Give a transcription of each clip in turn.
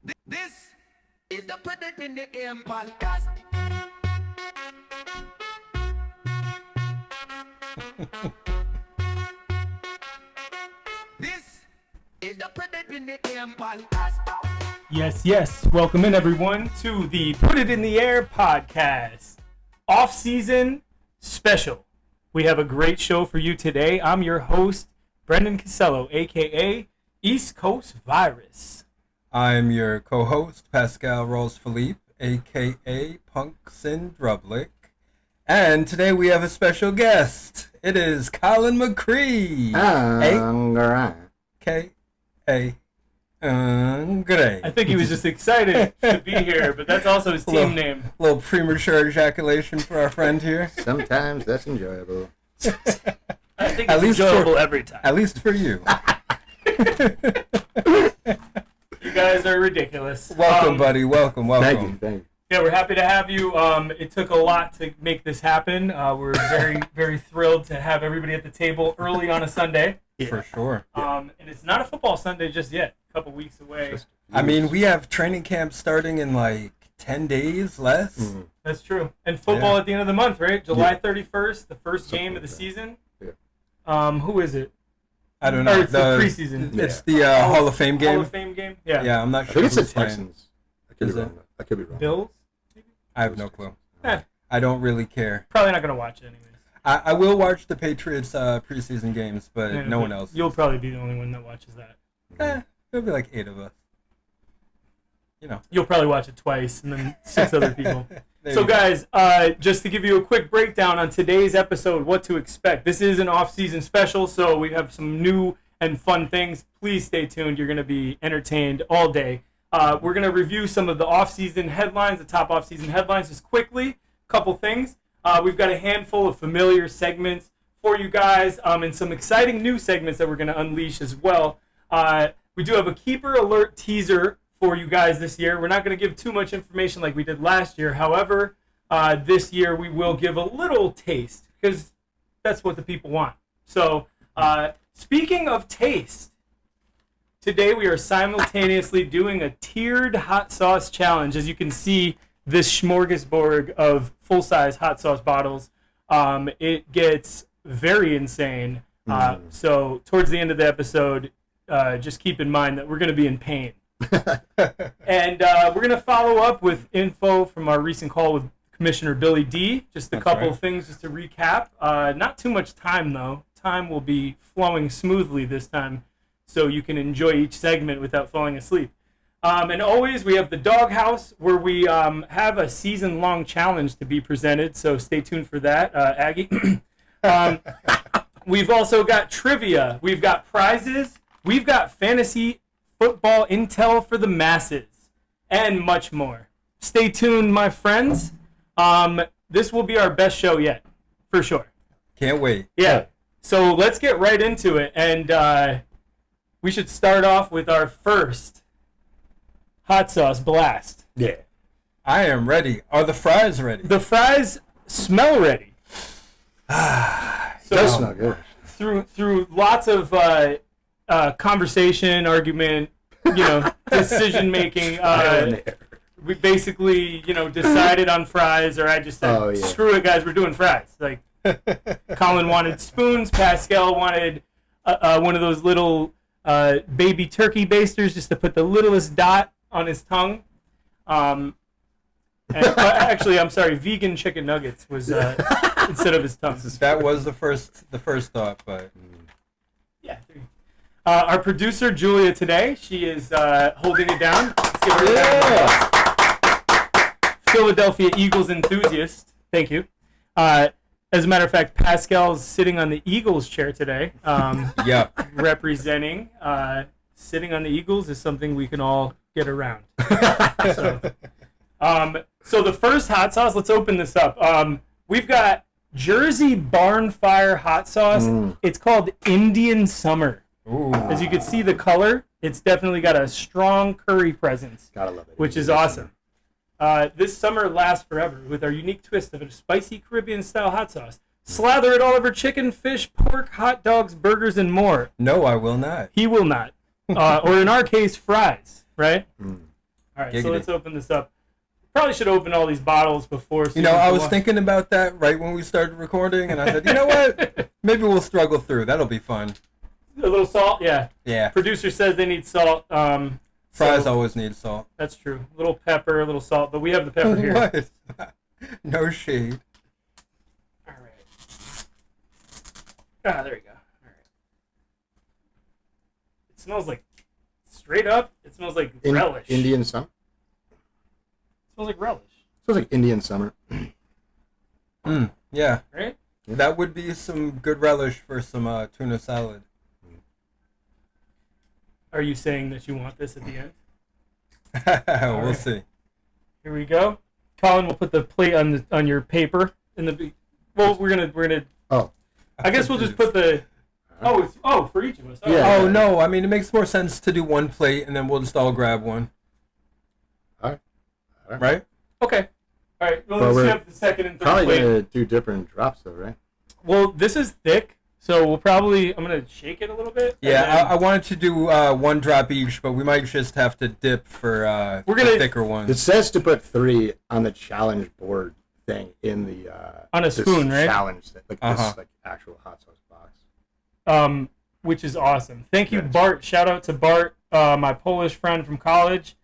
This is the Put It in the Air podcast. This is the Put It in the Air podcast. Yes. Welcome in, everyone, to the Put It in the Air podcast. Off-season special. We have a great show for you today. I'm your host, Brendan Casello, a.k.a. East Coast Virus. I'm your co-host, Pascal Rose-Philippe, a.k.a. Punksin Drublick. And today we have a special guest. It is Colin McCree. A.K.A. Gray. I think he was just excited to be here, but that's also his team name. A little premature ejaculation for our friend here. Sometimes that's enjoyable. I think it's enjoyable every time. At least for you. You guys are ridiculous. Welcome, buddy. Welcome. Thank you. Yeah, we're happy to have you. It took a lot to make this happen. We're very thrilled to have everybody at the table early on a Sunday. For sure. And it's not a football Sunday just yet. A couple weeks away. I mean, we have training camp starting in like 10 days less. Mm-hmm. That's true. And football at the end of the month, right? July 31st, the first game of the season. Yeah. Who is it? I don't know. Or it's the preseason. It's the Hall of Fame game. Hall of Fame game? Yeah. Yeah, I'm not I sure. think it's the who's playing. Texans. I could be wrong. Bills? I have no clue. Eh, I don't really care. probably not going to watch it anyways. I will watch the Patriots preseason games, but Yeah, no but one else. You'll probably be the only one that watches that. There'll be like 8 of us. You know. You'll probably watch it twice and then 6 other people. There So you go. guys, just to give you a quick breakdown on today's episode, what to expect. This is an off-season special, so we have some new and fun things. Please stay tuned. You're going to be entertained all day. We're going to review some of the off-season headlines, the top off-season headlines, just quickly. A couple things. We've got a handful of familiar segments for you guys, and some exciting new segments that we're going to unleash as well. We do have a keeper alert teaser for you guys this year. We're not going to give too much information like we did last year. However, this year we will give a little taste because that's what the people want. So, speaking of taste, today we are simultaneously doing a tiered hot sauce challenge. As you can see, this smorgasbord of full-size hot sauce bottles, it gets very insane. So towards the end of the episode, just keep in mind that we're going to be in pain. And we're going to follow up with info from our recent call with Commissioner Billy D. Just a couple of things just to recap. Not too much time, though. Time will be flowing smoothly this time, so you can enjoy each segment without falling asleep. And always, we have the Doghouse, where we have a season-long challenge to be presented, so stay tuned for that, Aggie. We've also got trivia. We've got prizes. We've got fantasy football intel for the masses, and much more. Stay tuned, my friends. This will be our best show yet, for sure. Can't wait. Yeah. So let's get right into it, and we should start off with our first hot sauce blast. Yeah. I am ready. Are the fries ready? The fries smell ready. That's So not good. through lots of conversation, argument, decision making. We basically, decided on fries, or I just said, screw it, guys, we're doing fries. Like, Colin wanted spoons, Pascal wanted one of those little baby turkey basters just to put the littlest dot on his tongue. And actually, I'm sorry, vegan chicken nuggets was instead of his tongue. That was the first thought, but Yeah. Our producer, Julia, today, she is holding it down. Let's give her a round of applause. Philadelphia Eagles enthusiast. Thank you. As a matter of fact, Pascal's sitting on the Eagles chair today. yeah. Representing. Sitting on the Eagles is something we can all get around. So the first hot sauce, let's open this up. We've got Jersey Barnfire hot sauce. It's called Indian Summer. Ooh. As you can see the color, it's definitely got a strong curry presence, Gotta love it. which is awesome. This summer lasts forever with our unique twist of a spicy Caribbean-style hot sauce. Slather it all over chicken, fish, pork, hot dogs, burgers, and more. No, I will not. He will not. Or in our case, fries, right? All right, Giggity. so let's open this up. Probably should open all these bottles before. So You know, I was watch. thinking about that right when we started recording, and I said, you know what? Maybe we'll struggle through. That'll be fun. A little salt, yeah. Yeah. Producer says they need salt. Fries so always need salt. That's true. A little pepper, a little salt, but we have the pepper here. What? No shade. All right. Ah, there we go. All right. It smells like straight up. It smells like relish. Indian summer. It smells like relish. Smells like Indian summer. Yeah. Right? That would be some good relish for some tuna salad. Are you saying that you want this at the end? We'll right. see. Here we go. Colin will put the plate on your paper in the. Well, we're gonna. Oh. I guess we'll just put the. Oh, for each of us. Oh. Yeah. Oh, no. I mean, it makes more sense to do one plate, and then we'll just all grab one. All right. Right? Okay. All right. Well, But let's we're have the second and third Probably plate. gonna do different drops though, right? Well, this is thick, so we'll probably. I'm gonna shake it a little bit. Yeah, and then- I wanted to do one drop each, but we might just have to dip for We're gonna- the thicker It ones. says to put 3 on the challenge board thing in the On a this spoon, right? Challenge thing, like Uh-huh. this like actual hot sauce box. Which is awesome. Thank you, Yes. Bart. Shout out to Bart, my Polish friend from college,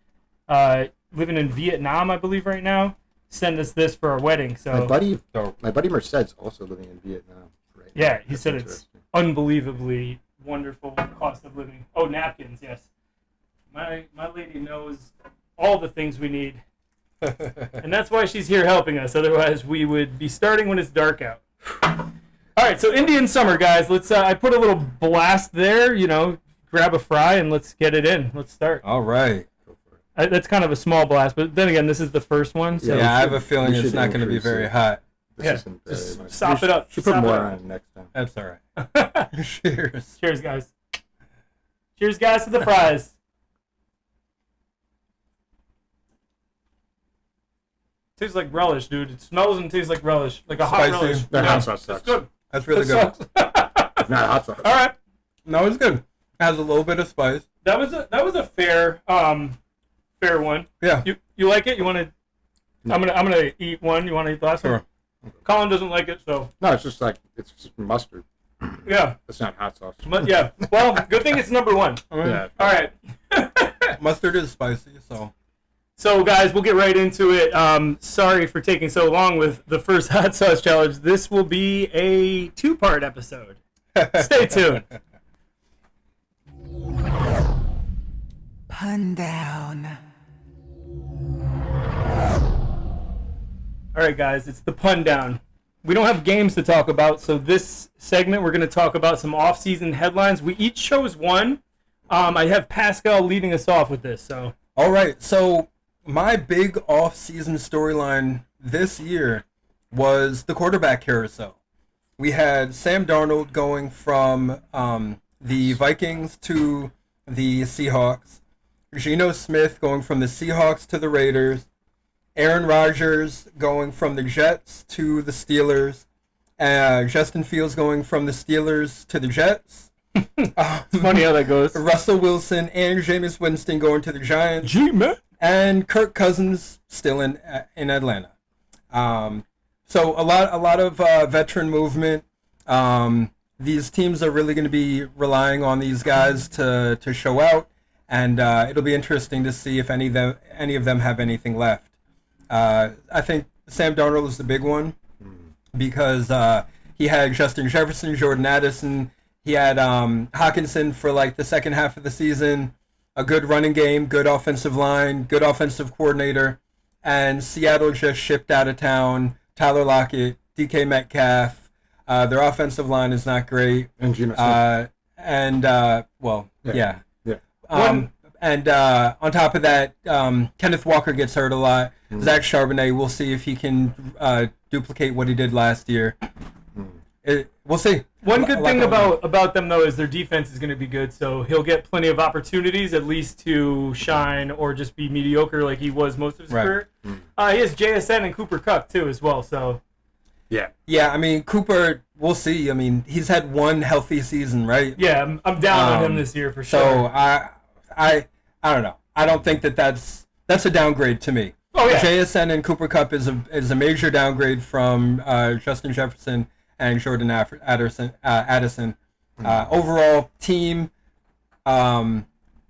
living in Vietnam, I believe, right now. Send us this for our wedding. My So buddy Merced's also living in Vietnam. Right now. yeah, he That's said it's interesting. unbelievably wonderful cost of living. Oh, napkins, yes. My lady knows all the things we need, and that's why she's here helping us. Otherwise, we would be starting when it's dark out. All right, so Indian summer, guys. Let's. I put a little blast there. You know, grab a fry and let's get it in. Let's start. All right. Go for it. That's kind of a small blast, but then again, this is the first one. So Yeah, I have should- a feeling we it's should not going to be increase very it. hot. This Yeah, isn't just very much. sop We it up, Should put sop it more up. on it next time. That's all right. Cheers. Cheers, guys. Cheers, guys, to the fries. Tastes like relish, dude. It smells and tastes like relish, like a hot Spicy. relish. That Yeah, hot sauce it's sucks. good. That's really It good. sucks. Not hot sauce. All right, No, it's good. Has a little bit of spice. that was a fair one. Yeah. You like it? You want to? No. I'm gonna eat one. You want to eat the last Sure. one? Colin doesn't like it, so No, it's just it's mustard. yeah. It's not hot sauce. But yeah. Well, good thing it's number one. I mean, Yeah. All right. Mustard is spicy, so. So, guys, we'll get right into it. Sorry for taking so long with the first hot sauce challenge. This will be a 2-part episode. Stay tuned. Pun down. All right, guys, it's the pun down. We don't have games to talk about, so this segment we're going to talk about some off-season headlines. We each chose one. I have Pascal leading us off with this. So, All right, so my big off-season storyline this year was the quarterback carousel. We had Sam Darnold going from the Vikings to the Seahawks, Geno Smith going from the Seahawks to the Raiders, Aaron Rodgers going from the Jets to the Steelers, Justin Fields going from the Steelers to the Jets. it's funny how that goes. Russell Wilson and Jameis Winston going to the Giants, G-Man. and Kirk Cousins still in Atlanta. So a lot of veteran movement. These teams are really going to be relying on these guys to show out, and it'll be interesting to see if any of them have anything left. I think Sam Darnold is the big one because he had Justin Jefferson, Jordan Addison. He had Hawkinson for like the second half of the season. A good running game, good offensive line, good offensive coordinator, and Seattle just shipped out of town Tyler Lockett, DK Metcalf. Their offensive line is not great. And Geno Smith. Yeah. Yeah. And on top of that, Kenneth Walker gets hurt a lot. Zach Charbonnet, we'll see if he can duplicate what he did last year. We'll see. One good A lot thing going on. about them, though, is their defense is going to be good, so he'll get plenty of opportunities at least to shine or just be mediocre like he was most of his Right. career. He has JSN and Cooper Kupp, too, as well, so... Yeah. Yeah, I mean, Cooper, we'll see. I mean, he's had one healthy season, right? Yeah, I'm down on him this year for sure. So I don't know. I don't think that's that's a downgrade to me. Oh, yeah. JSN and Cooper Kupp is a major downgrade from Justin Jefferson and Jordan Addison. Overall, team,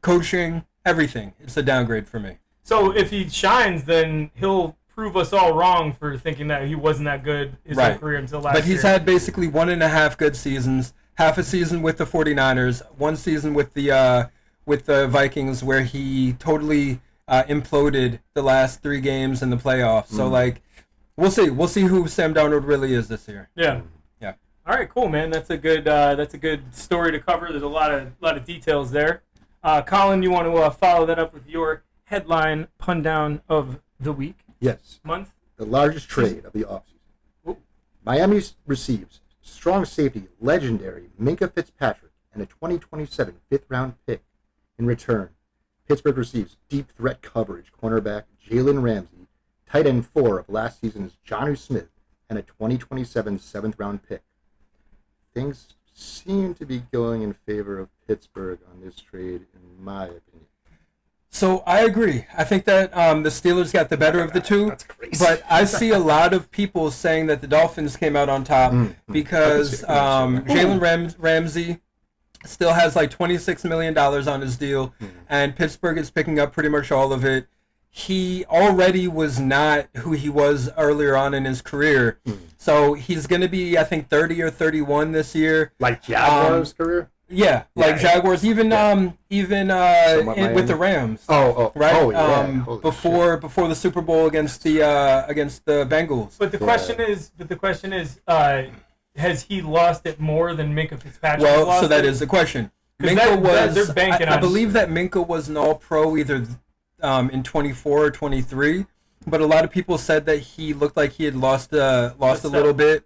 coaching, everything. It's a downgrade for me. So if he shines, then he'll prove us all wrong for thinking that he wasn't that good his whole career until last year. But he's had basically 1.5 good seasons, half a season with the 49ers, one season with the Vikings where he totally imploded the last 3 games in the playoffs. So, like, we'll see. We'll see who Sam Darnold really is this year. Yeah. Yeah. All right, cool, man. That's a good story to cover. There's a lot of details there. Colin, you want to follow that up with your headline pun down of the week? Yes. Month? The largest trade of the offseason. Miami receives strong safety legendary Minkah Fitzpatrick and a 2027 fifth-round pick. In return, Pittsburgh receives deep threat coverage cornerback Jalen Ramsey, tight end 4 of last season's Jonnu Smith, and a 2027 seventh-round pick. Things seem to be going in favor of Pittsburgh on this trade, in my opinion. So I agree. I think that the Steelers got the better of the two. That's crazy. But I see a lot of people saying that the Dolphins came out on top because Jalen Ramsey still has like $26 million on his deal, and Pittsburgh is picking up pretty much all of it. He already was not who he was earlier on in his career. So he's going to be, I think, 30 or 31 this year. Like Jaguars' career? Yeah, like Jaguars, even with the Rams. Right. Before the Super Bowl against the Bengals. But the question is, has he lost it more than Minkah Fitzpatrick? Well, so that is the question. Minkah was. I believe that Minkah was an All-Pro either in 24 or 23. But a lot of people said that he looked like he had lost a little bit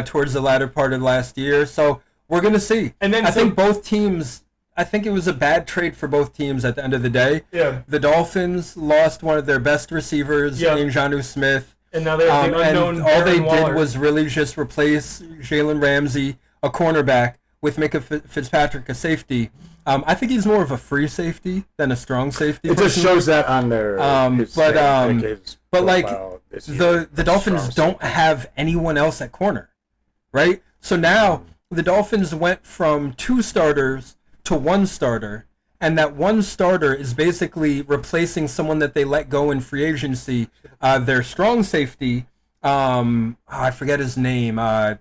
towards the latter part of last year. So we're going to see. And then I think both teams, I think it was a bad trade for both teams at the end of the day. Yeah. The Dolphins lost one of their best receivers in Jonnu Smith. And now they're the unknown and all they Waller. did was really just replace Jalen Ramsey, a cornerback, with Minkah Fitzpatrick, a safety. I think he's more of a free safety than a strong safety. It just shows that on their but like the Dolphins don't have anyone else at corner, right? So now the Dolphins went from 2 starters to 1 starter, and that 1 starter is basically replacing someone that they let go in free agency. Their strong safety, I forget his name. But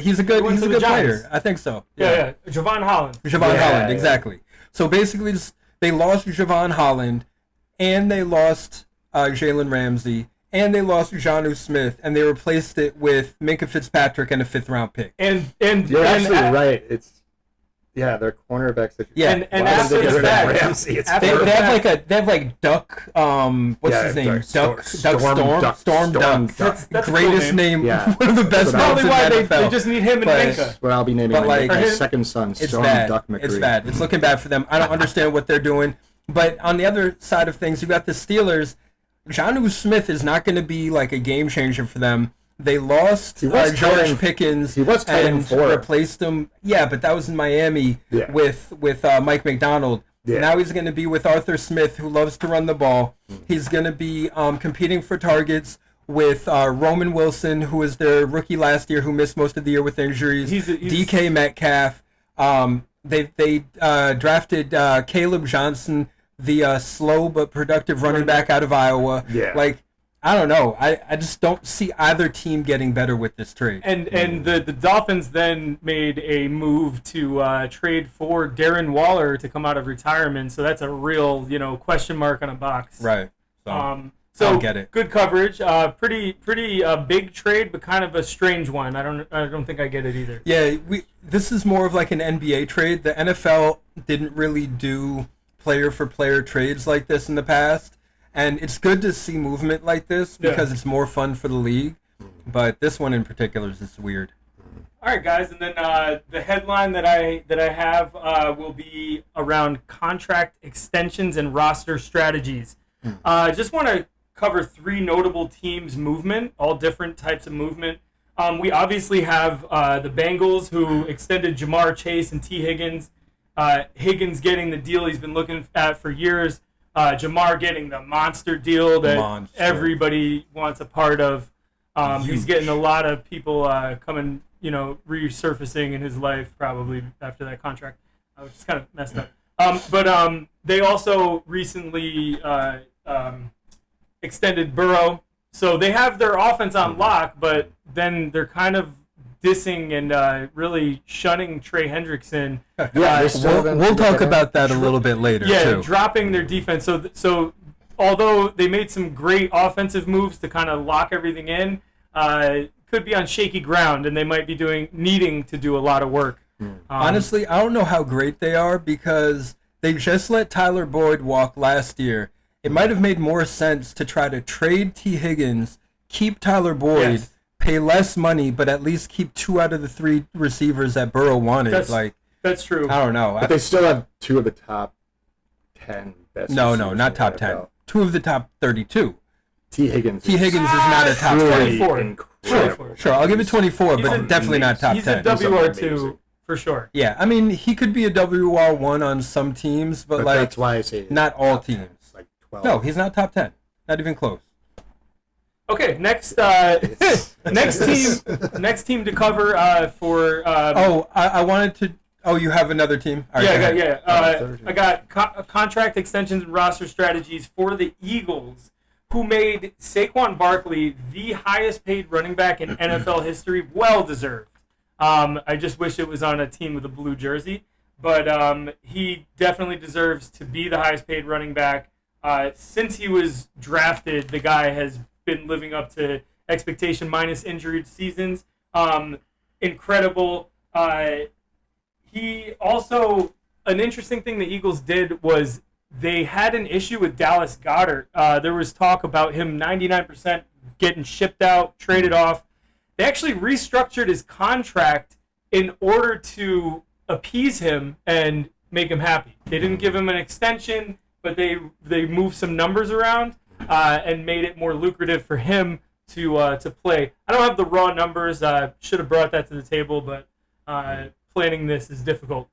he's a good player. I think so. Yeah. Javon Holland. Holland, exactly. So basically, they lost Javon Holland, and they lost Jalen Ramsey, and they lost Jonnu Smith, and they replaced it with Minkah Fitzpatrick and a 5th-round pick. And you're actually right. It's their cornerbacks. And after the fact, they have like Duck. What's his name? Storm Duck. That's greatest name. Yeah. One of the best. Probably why they just need him and Minkah. Well, I'll be naming my second son. Storm Duck McCree. It's bad. It's looking bad for them. I don't understand what they're doing. But on the other side of things, you got the Steelers. Jonnu Smith is not going to be like a game changer for them. They lost George Pickens and replaced him. Yeah, but that was in Miami with Mike McDonald. Yeah. Now he's going to be with Arthur Smith, who loves to run the ball. He's going to be competing for targets with Roman Wilson, who was their rookie last year, who missed most of the year with injuries. He's DK Metcalf. They drafted Caleb Johnson, the slow but productive running back out of Iowa. Yeah. Like, I don't know. I just don't see either team getting better with this trade. And the Dolphins then made a move to trade for Darren Waller to come out of retirement. So that's a real, question mark on a box. Right. So I don't get it. Good coverage. Pretty big trade, but kind of a strange one. I don't think I get it either. Yeah, this is more of like an NBA trade. The NFL didn't really do player for player trades like this in the past. And it's good to see movement like this because it's more fun for the league. But this one in particular is just weird. All right, guys, and then the headline that I have will be around contract extensions and roster strategies. Just want to cover 3 notable teams' movement, all different types of movement. We obviously have the Bengals, who extended Jamar Chase and T. Higgins. Higgins getting the deal he's been looking at for years. Jamar getting the monster deal that everybody wants a part of. He's getting a lot of people coming, resurfacing in his life probably after that contract, which is kind of messed up. But they also recently extended Burrow. So they have their offense on lock, but then they're kind of dissing and really shunning Trey Hendrickson. We'll talk about that a little bit later, too. Dropping their defense. So although they made some great offensive moves to kind of lock everything in, could be on shaky ground, and they might be needing to do a lot of work. Honestly, I don't know how great they are because they just let Tyler Boyd walk last year. It might have made more sense to try to trade T. Higgins, keep Tyler Boyd, pay less money, but at least keep 2 out of the 3 receivers that Burrow wanted. That's true. I don't know. But they still have 2 of the top 10 best. No, not top 10. 2 of the top 32. T. Higgins is not a top 24. Sure, I'll give it 24, but definitely not top 10. He's a WR2 for sure. Yeah, I mean, he could be a WR1 on some teams, but that's why I say not all teams. 12. No, he's not top 10. Not even close. Okay, next team to cover for. I wanted to. Oh, you have another team? All right, I got contract extensions and roster strategies for the Eagles, who made Saquon Barkley the highest paid running back in NFL history. Well deserved. I just wish it was on a team with a blue jersey, but he definitely deserves to be the highest paid running back. Since he was drafted, the guy has been living up to expectation minus injured seasons. Incredible. He also, an interesting thing the Eagles did was they had an issue with Dallas Goedert. There was talk about him 99% getting shipped out, traded off. They actually restructured his contract in order to appease him and make him happy. They didn't give him an extension, but they moved some numbers around and made it more lucrative for him to play. I don't have the raw numbers. Should have brought that to the table, but planning this is difficult.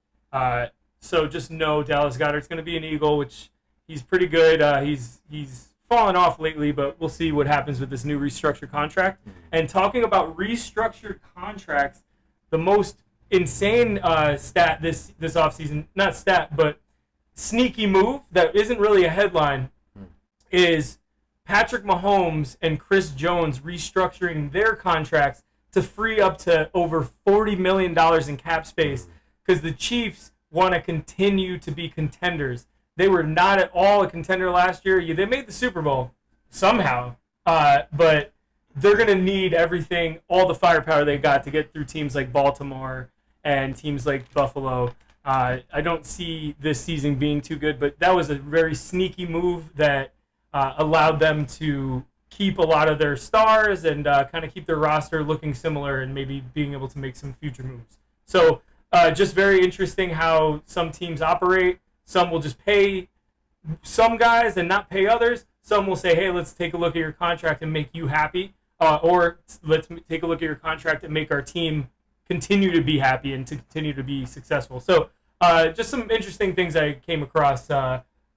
So just know Dallas Goedert's going to be an Eagle, which he's pretty good. He's fallen off lately, but we'll see what happens with this new restructured contract. And talking about restructured contracts, the most insane stat this offseason, not stat, but sneaky move that isn't really a headline, is Patrick Mahomes and Chris Jones restructuring their contracts to free up to over $40 million in cap space because the Chiefs want to continue to be contenders. They were not at all a contender last year. They made the Super Bowl somehow, but they're going to need everything, all the firepower they got to get through teams like Baltimore and teams like Buffalo. I don't see this season being too good, but that was a very sneaky move that allowed them to keep a lot of their stars and kind of keep their roster looking similar and maybe being able to make some future moves. So just very interesting how some teams operate. Some will just pay some guys and not pay others. Some will say, hey, let's take a look at your contract and make you happy. Or let's take a look at your contract and make our team continue to be happy and to continue to be successful. So just some interesting things I came across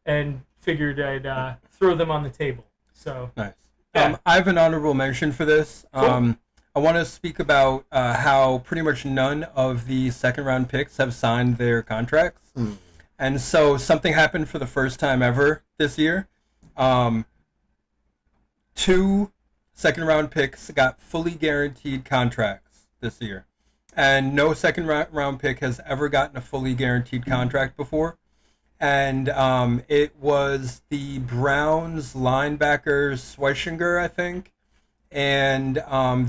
and figured I'd throw them on the table. So nice. Yeah. I have an honorable mention for this. Cool. I want to speak about how pretty much none of the second-round picks have signed their contracts. And so something happened for the first time ever this year. 2 second-round picks got fully guaranteed contracts this year. And no second-round pick has ever gotten a fully guaranteed contract before. And it was the Browns linebacker Schweizinger, I think, and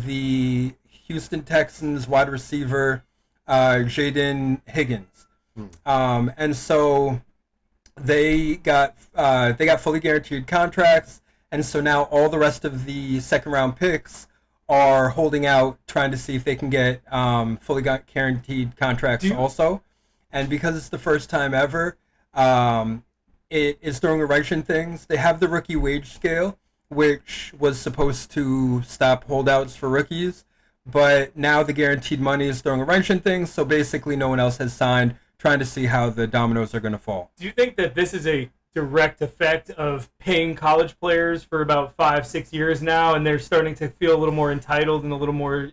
the Houston Texans wide receiver Jaden Higgins. And so they got fully guaranteed contracts, and so now all the rest of the second-round picks are holding out, trying to see if they can get fully guaranteed contracts also. And because it's the first time ever, it is throwing a wrench in things. They have the rookie wage scale, which was supposed to stop holdouts for rookies, but now the guaranteed money is throwing a wrench in things, so basically no one else has signed, trying to see how the dominoes are going to fall. Do you think that this is a direct effect of paying college players for about 5-6 years now, and they're starting to feel a little more entitled and a little more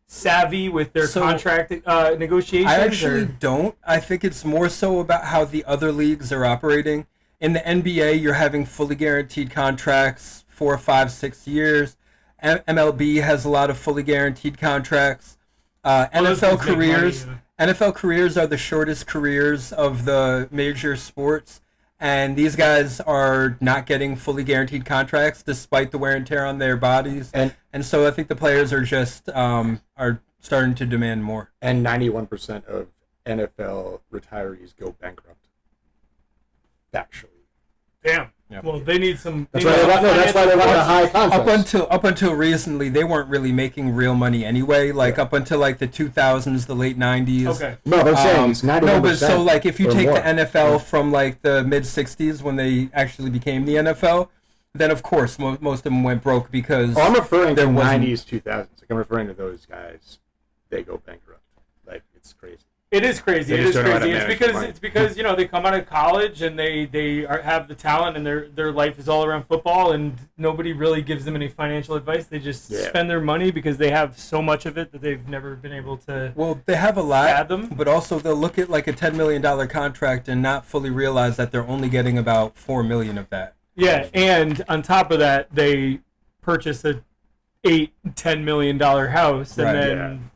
savvy with their contract negotiations? I actually don't. I think it's more so about how the other leagues are operating. In the NBA, you're having fully guaranteed contracts 4, 5, 6 years. MLB has a lot of fully guaranteed contracts. NFL careers. Money, NFL careers are the shortest careers of the major sports, and these guys are not getting fully guaranteed contracts despite the wear and tear on their bodies. And so I think the players are just are starting to demand more. And 91% of NFL retirees go bankrupt. Factually. Damn. Yep. Well, they need some. That's why they want a high contract. Up until recently, they weren't really making real money anyway. Like up until like the 2000s, the late 90s. Okay. No, I'm saying it's 91%. No, but so like if you take more. the NFL from like the mid 60s when they actually became the NFL, then of course most of them went broke because I'm referring to there wasn't- 90s, 2000s. Like I'm referring to those guys. They go bankrupt. Like it's crazy. It is crazy. They It just is don't know how to crazy. It's manage because money. it's because they come out of college and they have the talent and their life is all around football and nobody really gives them any financial advice. They just spend their money because they have so much of it that they've never been able to. Well, they have a lot, fathom. but also they'll look at like a $10 million contract and not fully realize that they're only getting about $4 million of that. Yeah, and on top of that, they purchase a $8-10 million house and Right, then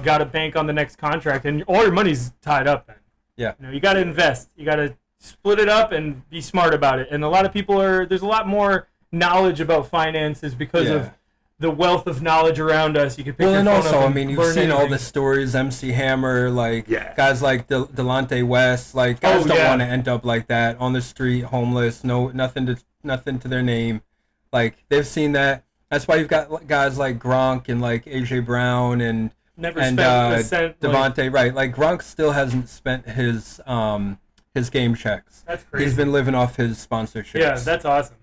got to bank on the next contract, and all your money's tied up then. Yeah. You got to invest. You got to split it up and be smart about it. And a lot of people there's a lot more knowledge about finances because of the wealth of knowledge around us. You can pick your and phone also, up I and mean, you've learn seen all anything. the stories, MC Hammer, like guys like Delonte West, like guys don't want to end up like that on the street, homeless, nothing to their name. Like they've seen that. That's why you've got guys like Gronk and like AJ Brown and spent a cent. Devontae, right? Like Gronk still hasn't spent his game checks. That's crazy. He's been living off his sponsorships. Yeah, that's awesome.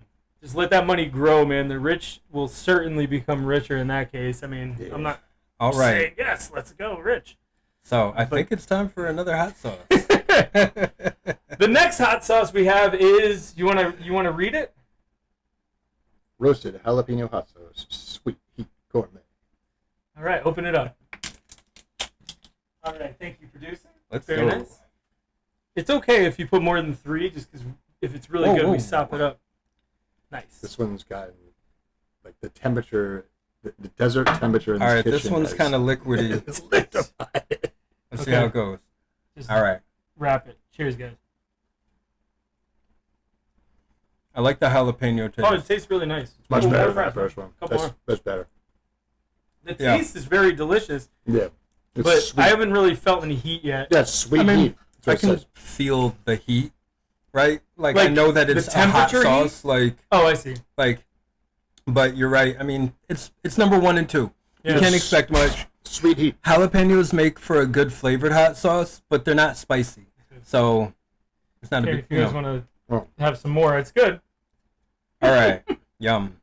Just let that money grow, man. The rich will certainly become richer in that case. I mean, I'm not all right. saying yes, let's go rich. So I think it's time for another hot sauce. The next hot sauce we have is you wanna read it? Roasted jalapeno hot sauce, sweet heat gourmet. All right, open it up. All right, thank you, producer. Let's Very go. nice. It's okay if you put more than 3, just because if it's really good, we sop it up. Nice. This one's got like the temperature, the desert temperature in All this right, kitchen. this one's kind of liquidy. It's liquefied. Let's see how it goes. Just All right. wrap it. Cheers, guys. I like the jalapeno taste. Oh, it tastes really nice. Much Couple better more than the wraps. first one. Couple more. That's better. The Yeah. taste is very delicious, Yeah. It's but sweet. I haven't really felt any heat yet. Yeah, it's sweet I mean, heat. That's what I it can says. feel the heat, right? Like I Like, know that the it's a hot temperature sauce, Oh, I see. but you're right. I mean, it's number 1 and 2. Yeah. You can't expect much. Sweet heat. Jalapenos make for a good flavored hot sauce, but they're not spicy. So it's not a Okay, big if you guys want to Oh. have some more, it's good. All right. Yum.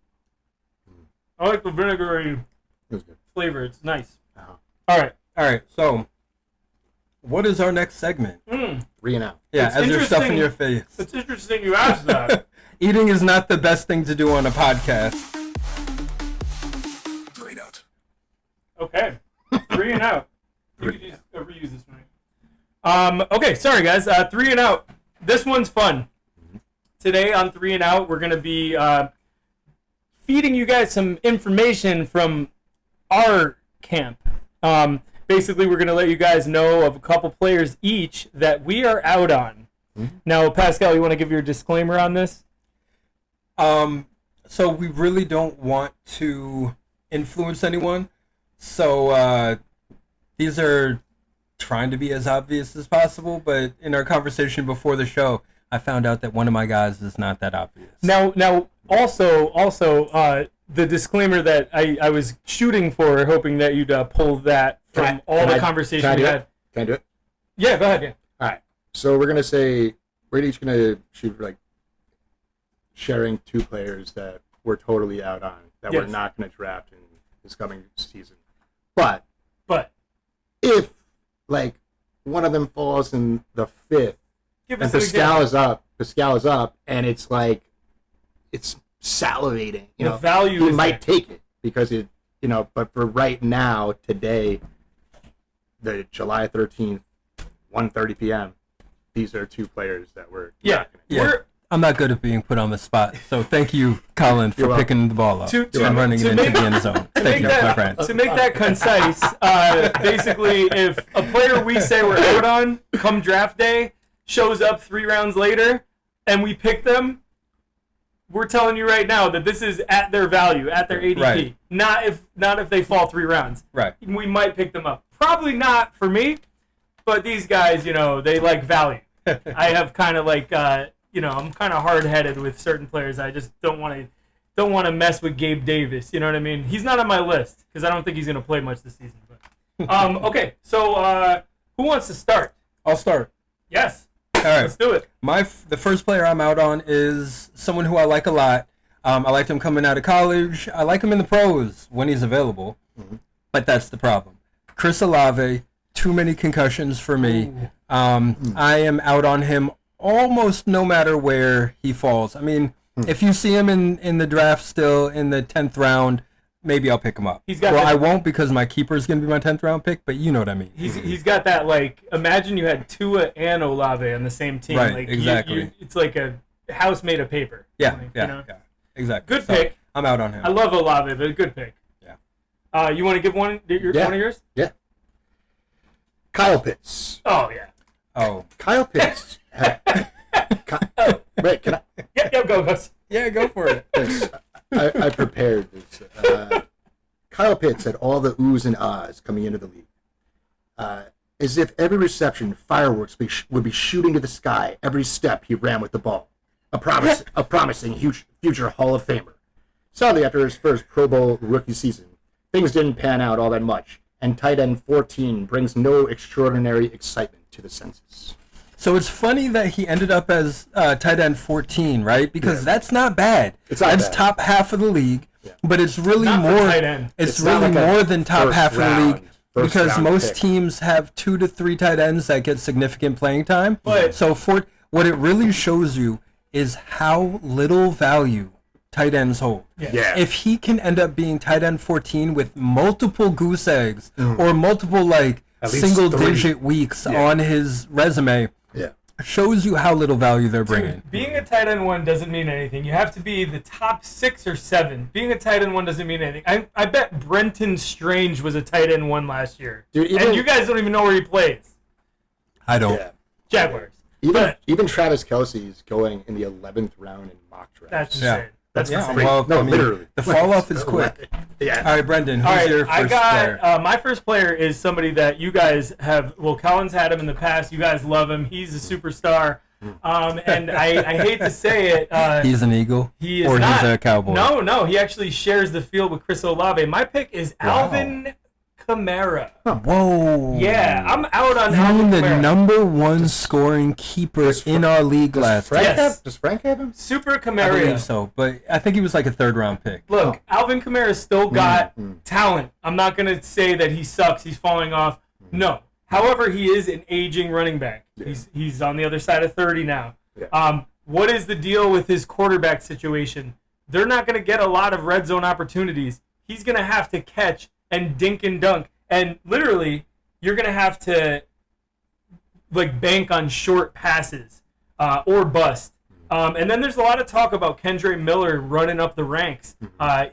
I like the vinegary It was good. flavor. It's nice. Uh-huh. All right. All right. So what is our next segment? 3 and out. Yeah, It's as you're stuffing interesting- your face. It's interesting you asked that. Eating is not the best thing to do on a podcast. 3 and out. Okay. 3 and out. You could just reuse this one. Okay, sorry guys. 3 and out. This one's fun. Today on 3 and out, we're going to be feeding you guys some information from our camp. Basically, we're going to let you guys know of a couple players each that we are out on. Now, Pascal, you want to give your disclaimer on this? So we really don't want to influence anyone. So these are trying to be as obvious as possible, but in our conversation before the show, I found out that one of my guys is not that obvious. Now, also, the disclaimer that I was shooting for, hoping that you'd pull that from all the conversation we had. Can I do it? Yeah, go ahead. Yeah. All right. So we're each gonna shoot like sharing 2 players that we're totally out on, that we're Yes. not gonna draft in this coming season. But But if like one of them falls in the 5th Give And us an example. Pascal is up, and it's like it's salivating. You The know, value he is might there. take it because it, you know. But for right now, today, the July 13th, 1:30 p.m. These are two players that we're Yeah. Yeah. I'm not good at being put on the spot, so thank you, Colin, for You're welcome. picking the ball up To- and running to it into make- the end zone. Thank you, my friend. To make that concise, basically, if a player we say we're out on come draft day shows up 3 rounds later and we pick them, we're telling you right now that this is at their value, at their ADP. Right. Not if they fall 3 rounds. Right. We might pick them up. Probably not for me, but these guys, you know, they like value. I have kind of like, you know, I'm kind of hard-headed with certain players. I just don't want to mess with Gabe Davis. You know what I mean? He's not on my list because I don't think he's going to play much this season. But okay, so who wants to start? I'll start. Yes, All right. let's do it. The first player I'm out on is someone who I like a lot. I liked him coming out of college. I like him in the pros when he's available. But that's the problem. Chris Olave, too many concussions for me. I am out on him almost no matter where he falls. I mean, if you see him in the draft still in the 10th round, maybe I'll pick him up. I won't because my keeper is going to be my 10th round pick, but you know what I mean. He's got that, like, imagine you had Tua and Olave on the same team. Right, like, exactly. It's like a house made of paper. Yeah, Like, yeah, you know? yeah, exactly. Good pick. I'm out on him. I love Olave, but a good pick. Yeah. You want to give one of yours? Yeah. Kyle Pitts. Oh, yeah. Oh. Kyle Pitts. Wait, can I? Yeah, go, Gus. Yeah, go for it. I prepared this. Kyle Pitts had all the oohs and ahs coming into the league. As if every reception, fireworks would be shooting to the sky every step he ran with the ball. A promising huge future Hall of Famer. Sadly, after his first Pro Bowl rookie season, things didn't pan out all that much, and tight end 14 brings no extraordinary excitement to the census. So it's funny that he ended up as tight end 14, right? Because that's not bad. That's bad. top half of the league, but it's really Not for more. tight end. It's not really like a more than top first half of the round- league first because round most pick. teams have 2 to 3 tight ends that get significant playing time. But- So what it really shows you is how little value tight ends hold. Yeah. If he can end up being tight end 14 with multiple goose eggs or multiple like At least single 3. digit weeks on his resume, Yeah. shows you how little value they're bringing. Being a tight end 1 doesn't mean anything. You have to be the top 6 or 7. Being a tight end 1 doesn't mean anything. I bet Brenton Strange was a tight end 1 last year. Dude, And you guys don't even know where he plays. I don't. Yeah. Jaguars. Even Travis Kelce is going in the 11th round in mock draft. That's Yeah. insane. That's Yeah, insane. well, No, I mean, literally. the fall off is quick. Yeah. All right, Brendan, who's All right, your first I got player? my first player is somebody that you guys have. Well, Colin's had him in the past. You guys love him. He's a superstar. And I hate to say it. He's an Eagle, He is or not. he's a Cowboy. No. He actually shares the field with Chris Olave. My pick is Alvin Kamara. Whoa. Yeah, I'm out on Being Alvin the Kamara. number 1 scoring keeper in our league last year. Yes. Does Frank have him? Super I believe Kamara. so, but I think he was like a 3rd round pick. Look, Alvin Kamara still got talent. I'm not going to say that he sucks. He's falling off. No. However, he is an aging running back. He's on the other side of 30 now. Yeah. What is the deal with his quarterback situation? They're not going to get a lot of red zone opportunities. He's going to have to catch and dink and dunk. And literally, you're going to have to like bank on short passes or bust. And then there's a lot of talk about Kendre Miller running up the ranks.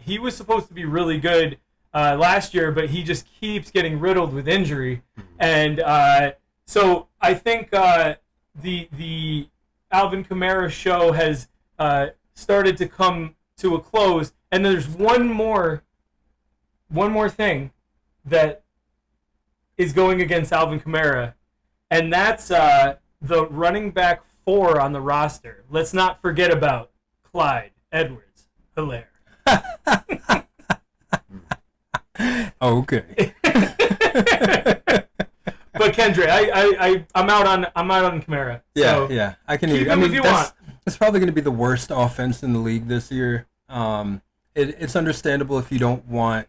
He was supposed to be really good last year, but he just keeps getting riddled with injury. And so I think the Alvin Kamara show has started to come to a close. And there's one more thing that is going against Alvin Kamara, and that's the running back 4 on the roster. Let's not forget about Clyde Edwards-Helaire. Okay. But Kendre, I'm out on Kamara. Yeah, So yeah. I can keep hear. I him mean, if you that's, want. it's probably going to be the worst offense in the league this year. It's understandable if you don't want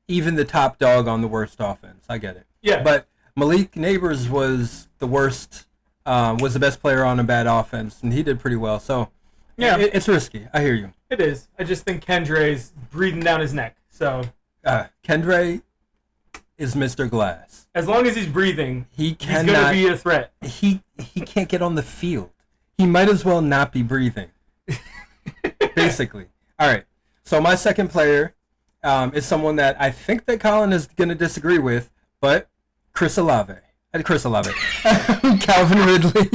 even the top dog on the worst offense. I get it. Yeah. But Malik Neighbors was the worst was the best player on a bad offense, and he did pretty well. So, Yeah. it's risky. I hear you. It is. I just think Kendre's breathing down his neck. So Kendre is Mr. Glass. as long as he's breathing, He he's going cannot. to be a threat. He can't get on the field. He might as well not be breathing. Basically. All right. So my second player is someone that I think that Colin is going to disagree with, but Chris Olave. Calvin Ridley.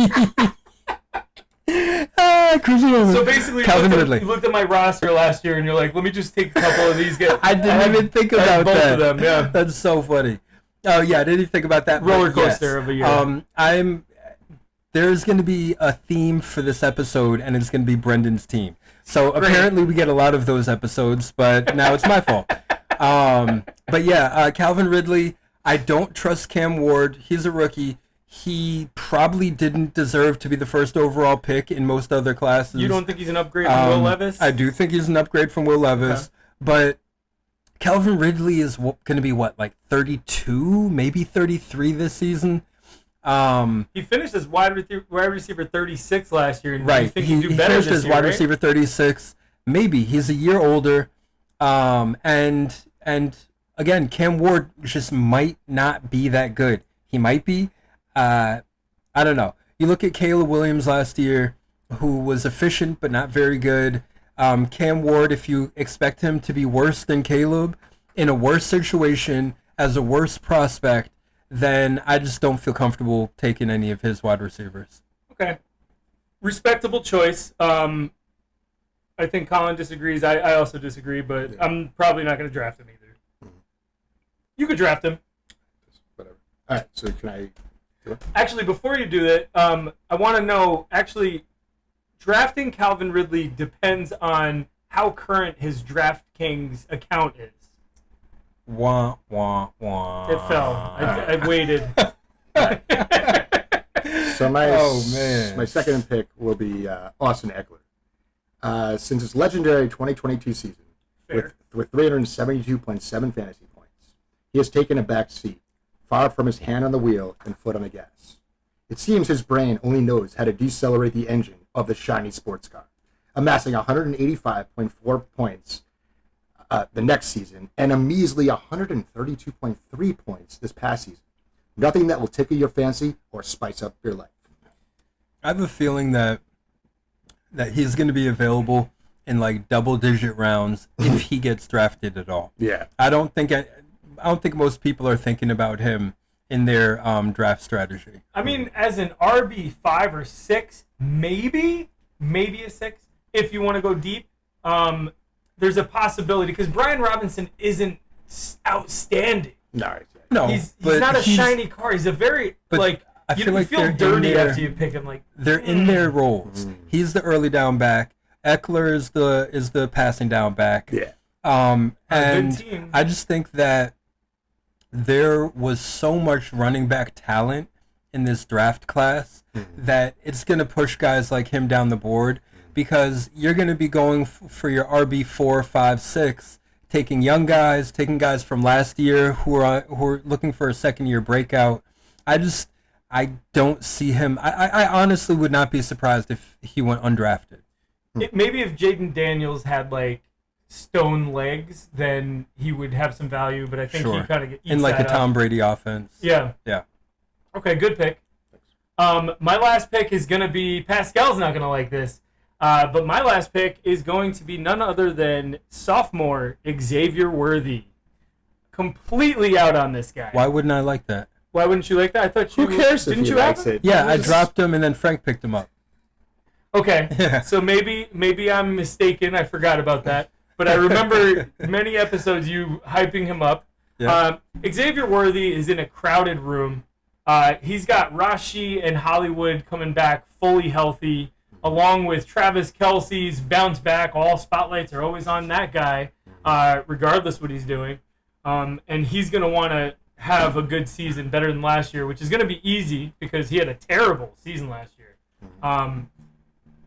Chris Olave. So basically, Calvin you Ridley. looked at my roster last year, and you're like, let me just take a couple of these guys. I didn't even think about both that. of them, yeah. That's so funny. Oh yeah, I didn't even think about that. but Roller coaster of a year. There's going to be a theme for this episode, and it's going to be Brendan's team. So apparently we get a lot of those episodes, but now it's my fault. But yeah, Calvin Ridley. I don't trust Cam Ward. He's a rookie. He probably didn't deserve to be the first overall pick in most other classes. You don't think he's an upgrade from Will Levis? I do think he's an upgrade from Will Levis, but Calvin Ridley is going to be like 32, maybe 33 this season. He finished as wide receiver 36 last year. And Right. You think he'd do He better finished this as year, wide right? receiver 36. Maybe he's a year older. And again, Cam Ward just might not be that good. He might be. I don't know. You look at Caleb Williams last year, who was efficient but not very good. Cam Ward, if you expect him to be worse than Caleb in a worse situation as a worse prospect, then I just don't feel comfortable taking any of his wide receivers. Okay. Respectable choice. I think Colin disagrees. I also disagree, but I'm probably not going to draft him either. You could draft him. Whatever. All right. So can I do it? Actually, before you do that, I want to know, actually, drafting Calvin Ridley depends on how current his DraftKings account is. Wah, wah, wah. It fell. I waited. So man. my second pick will be Austin Eckler. Since his legendary 2022 season, Fair. with 372.7 fantasy points, he has taken a back seat, far from his hand on the wheel and foot on the gas. It seems his brain only knows how to decelerate the engine of the shiny sports car, amassing 185.4 points the next season and a measly 132.3 points this past season. Nothing that will tickle your fancy or spice up your life. I have a feeling that he's going to be available in like double-digit rounds if he gets drafted at all. Yeah. I don't think most people are thinking about him in their draft strategy. I mean, as an RB5 or 6, maybe a 6, if you want to go deep. There's a possibility, because Brian Robinson isn't outstanding. No, He's not a shiny car. He's a very, I you feel like feel they're in dirty their- after you pick him. Like, they're in their roles. He's the early down back. Eckler is the passing down back. Yeah. And good team. I just think that there was so much running back talent in this draft class that it's going to push guys like him down the board, because you're going to be going for your RB4, 5, 6, taking young guys, taking guys from last year who are looking for a second year breakout. I don't see him. I honestly would not be surprised if he went undrafted. Maybe if Jaden Daniels had like stone legs, then he would have some value. But I think he kind of eats in like that a Tom up. Brady offense. Yeah. Yeah. Okay, good pick. My last pick is gonna be, Pascal's not gonna like this, but my last pick is going to be none other than sophomore Xavier Worthy. Completely out on this guy. Why wouldn't I like that? Why wouldn't you like that? I thought you Who cares didn't if he you have likes him? it? Yeah, I Just- dropped him and then Frank picked him up. Okay, Yeah. so maybe I'm mistaken. I forgot about that, but I remember many episodes you hyping him up. Yeah. Xavier Worthy is in a crowded room. He's got Rashi and Hollywood coming back fully healthy, along with Travis Kelce's bounce back. All spotlights are always on that guy, regardless what he's doing. And he's going to want to have a good season, better than last year, which is going to be easy because he had a terrible season last year.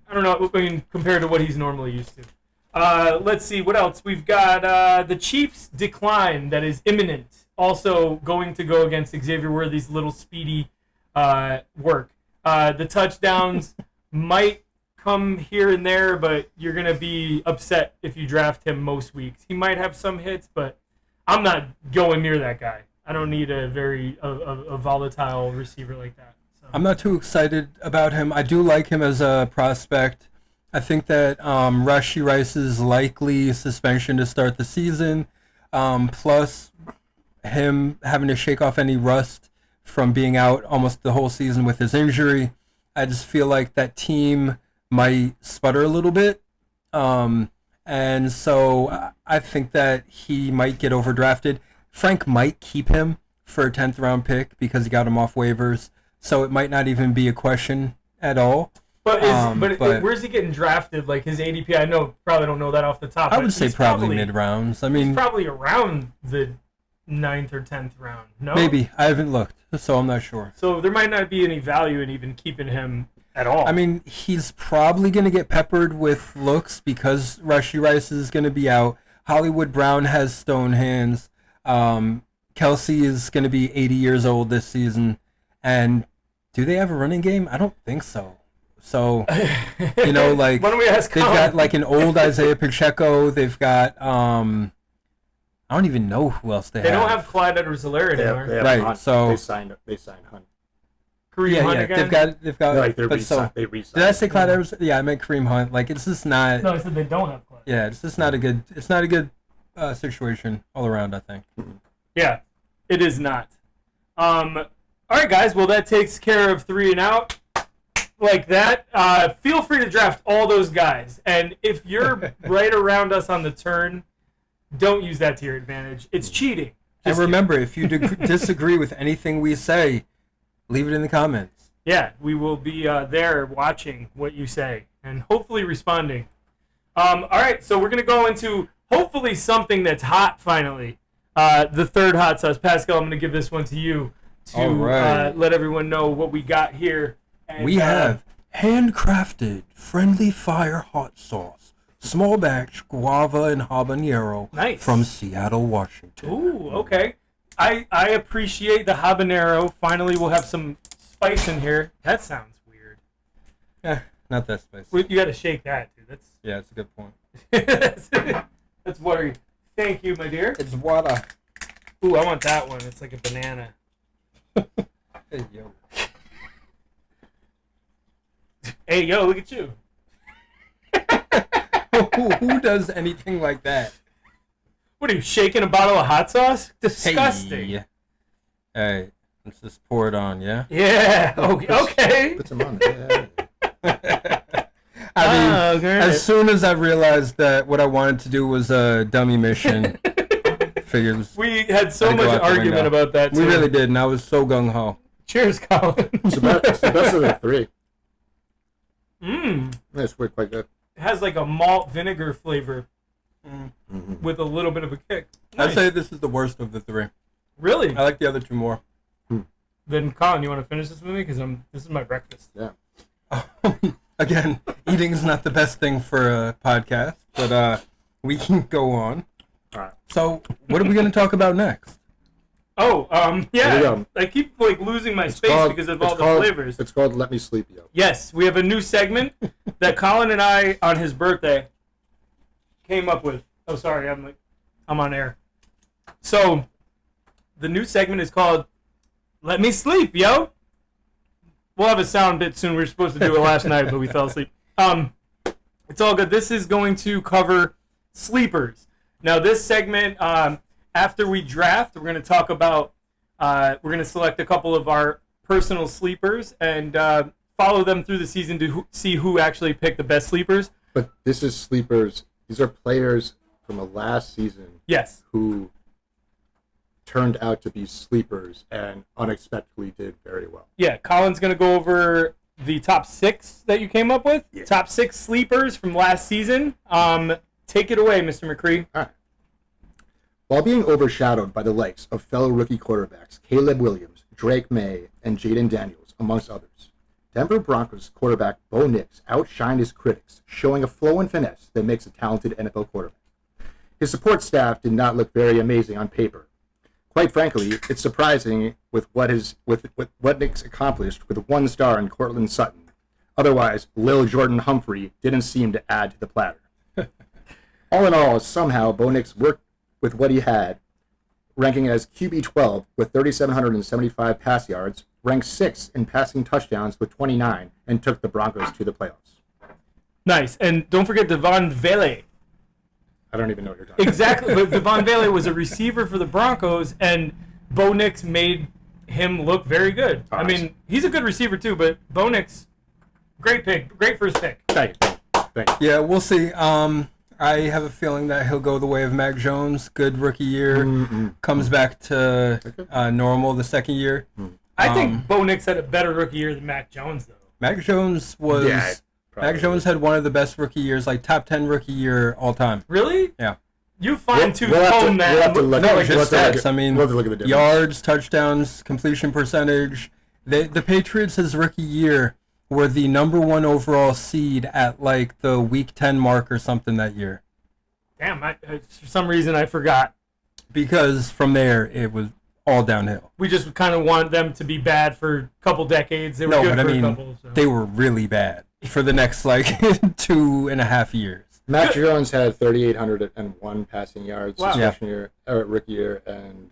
I don't know, I mean, compared to what he's normally used to. Let's see, what else? We've got the Chiefs' decline that is imminent, also going to go against Xavier Worthy's little speedy work. The touchdowns might come here and there, but you're going to be upset if you draft him most weeks. He might have some hits, but I'm not going near that guy. I don't need a very volatile receiver like that. So. I'm not too excited about him. I do like him as a prospect. I think that Rashee Rice's likely suspension to start the season, plus him having to shake off any rust from being out almost the whole season with his injury, I just feel like that team might sputter a little bit. And so I think that he might get overdrafted. Frank might keep him for a 10th round pick because he got him off waivers. So it might not even be a question at all. But where's he getting drafted? Like his ADP, I know probably don't know that off the top. I would say probably mid rounds. I mean, he's probably around the 9th or 10th round. No, maybe I haven't looked, so I'm not sure. So there might not be any value in even keeping him at all. I mean, he's probably going to get peppered with looks because Rashee Rice is going to be out. Hollywood Brown has stone hands. Kelsey is going to be 80 years old this season. And do they have a running game? I don't think so. So, you know, like why don't we ask they've Colin? got like an old Isaiah Pacheco. They've got I don't even know who else they have. They don't have Clyde Edwards-Helaire anymore. They have Right, Hunt. so- they signed Hunt. Kareem Hunt again? They've got No, like they but so, re-signed. did I say Clyde Edwards? Yeah, I meant Kareem Hunt. Like it's just not. No, I said they don't have Clyde. Yeah, it's just not a good. It's not a good situation all around, I think. Yeah, it is not. All right, guys. Well, that takes care of 3 and out. Like that. Feel free to draft all those guys. And if you're right around us on the turn, don't use that to your advantage. It's cheating. And remember, if you disagree with anything we say, leave it in the comments. Yeah, we will be there watching what you say and hopefully responding. All right, so we're going to go into hopefully something that's hot finally. The third hot sauce. Pascal, I'm going to give this one to you to All right. let everyone know what we got here. And, We have handcrafted friendly fire hot sauce, small batch guava and habanero Nice. from Seattle, Washington. Ooh, okay. I appreciate the habanero. Finally, we'll have some spice in here. That sounds weird. Not that spicy. You got to shake that, dude. That's Yeah, it's a good point. that's watery. Thank you, my dear. It's water. Ooh, I want that one. It's like a banana. Hey, yo. Hey, yo, look at you. Who does anything like that? What are you, shaking a bottle of hot sauce? Disgusting. Hey, let's just pour it on, yeah? Yeah. Okay. Put some on there. I mean, great. as soon as I realized that what I wanted to do was a dummy mission, figures We had so Gotta go much out the argument window. about that, too. we really did, and I was so gung-ho. Cheers, Colin. It's the best of the 3. Mmm. Yeah, it's quite good. It has like a malt vinegar flavor Mm-hmm. with a little bit of a kick. I'd Nice. say this is the worst of the 3. Really? I like the other 2 more. Then, Colin, you want to finish this with me? Because this is my breakfast. Yeah. Again, eating is not the best thing for a podcast, but we can go on. All right. So, what are we going to talk about next? Oh, There we yeah. go. I keep like losing my space because of all the flavors. It's called Let Me Sleep Yo. Yes, we have a new segment that Colin and I, on his birthday, came up with. Oh, sorry, I'm on air. So, the new segment is called Let Me Sleep, yo. We'll have a sound bit soon. We were supposed to do it last night, but we fell asleep. It's all good. This is going to cover sleepers. Now, this segment, after we draft, we're going to talk about, we're going to select a couple of our personal sleepers and follow them through the season to see who actually picked the best sleepers. But this is sleepers. These are players from the last season Yes. who turned out to be sleepers and unexpectedly did very well. Yeah, Colin's going to go over the top 6 that you came up with. Yeah. Top 6 sleepers from last season. Take it away, Mr. McCree. All right. While being overshadowed by the likes of fellow rookie quarterbacks Caleb Williams, Drake May, and Jaden Daniels, amongst others, Denver Broncos quarterback Bo Nix outshined his critics, showing a flow and finesse that makes a talented NFL quarterback. His support staff did not look very amazing on paper. quite frankly, it's surprising with what Nick's accomplished with one star in Cortland Sutton. Otherwise, Lil Jordan Humphrey didn't seem to add to the platter. All in all, somehow, Bo Nix worked with what he had, ranking as QB 12 with 3,775 pass yards, ranked 6th in passing touchdowns with 29, and took the Broncos to the playoffs. Nice. And don't forget Devon Vele. I don't even know what you're talking about. Exactly. But Devon Vele was a receiver for the Broncos, and Bo Nix made him look very good. Oh, I mean, he's a good receiver too, but Bo Nix, great pick. Great first pick. Thank you. Yeah, we'll see. I have a feeling that he'll go the way of Mac Jones. Good rookie year. Comes back to normal the second year. I think Bo Nix had a better rookie year than Mac Jones, though. Mac Jones was... Yeah, Mac Jones had one of the best rookie years, like top 10 rookie year all time. Really? Yeah. You fine-tune We'll have to that. look No, at just stats. I mean, we'll have to look at the difference. yards, touchdowns, completion percentage. The Patriots, his rookie year, were the number 1 overall seed at like the week 10 mark or something that year. Damn, for some reason I forgot. Because from there, it was all downhill. We just kind of wanted them to be bad for a couple decades. They were No, good but for I mean, a couple. So. they were really bad for the next like 2.5 years. Mac Jones had 3,801 passing yards Wow. his freshman year, rookie year, and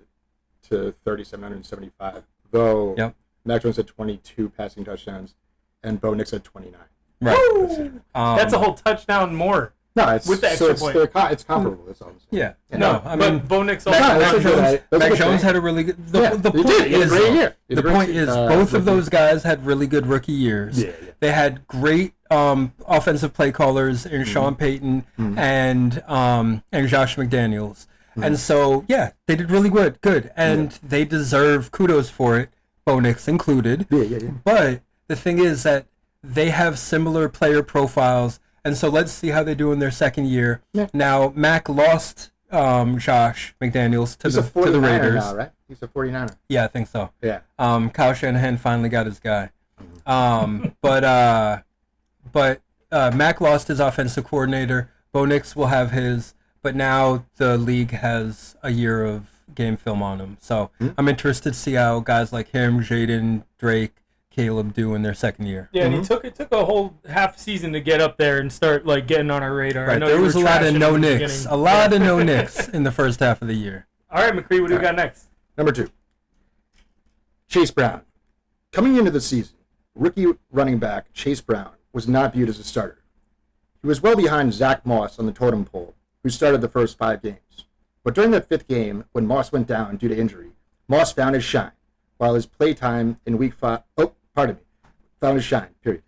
to 3,775. Though Mac Jones had 22 passing touchdowns, and Bo Nix had 29. Right. That's a whole touchdown more. No, it's With the extra point. It's comparable. That's all I'm saying. Yeah. No, I but mean, Bo Nix also. Mac Jones had a really good. The he point did. He had a is, great year. He the had a point great, is, both of rookie. those guys had really good rookie years. Yeah. They had great offensive play callers in Sean Payton and Josh McDaniels, and so they did really good, and they deserve kudos for it, Bo Nix included. Yeah. But the thing is that they have similar player profiles. And so let's see how they do in their second year. Yeah. Now, Mac lost Josh McDaniels to the Raiders. Now, right? He's a 49er. Yeah, I think so. Yeah. Kyle Shanahan finally got his guy. But Mac lost his offensive coordinator. Bo Nix will have his. But now the league has a year of game film on him. So I'm interested to see how guys like him, Jaden, Drake, Caleb do in their second year. Yeah, and it took a whole half season to get up there and start like getting on our radar. Right, I know there you was were a lot of trashing no him in the nicks. beginning. A lot of no nicks in the first half of the year. All right, McCree, what do we got next? Number 2, Chase Brown. Coming into the season, rookie running back Chase Brown was not viewed as a starter. He was well behind Zach Moss on the totem pole, who started the first 5 games. But during that 5th game, when Moss went down due to injury, Moss found his shine, while his playtime in week 5... found his shine, period.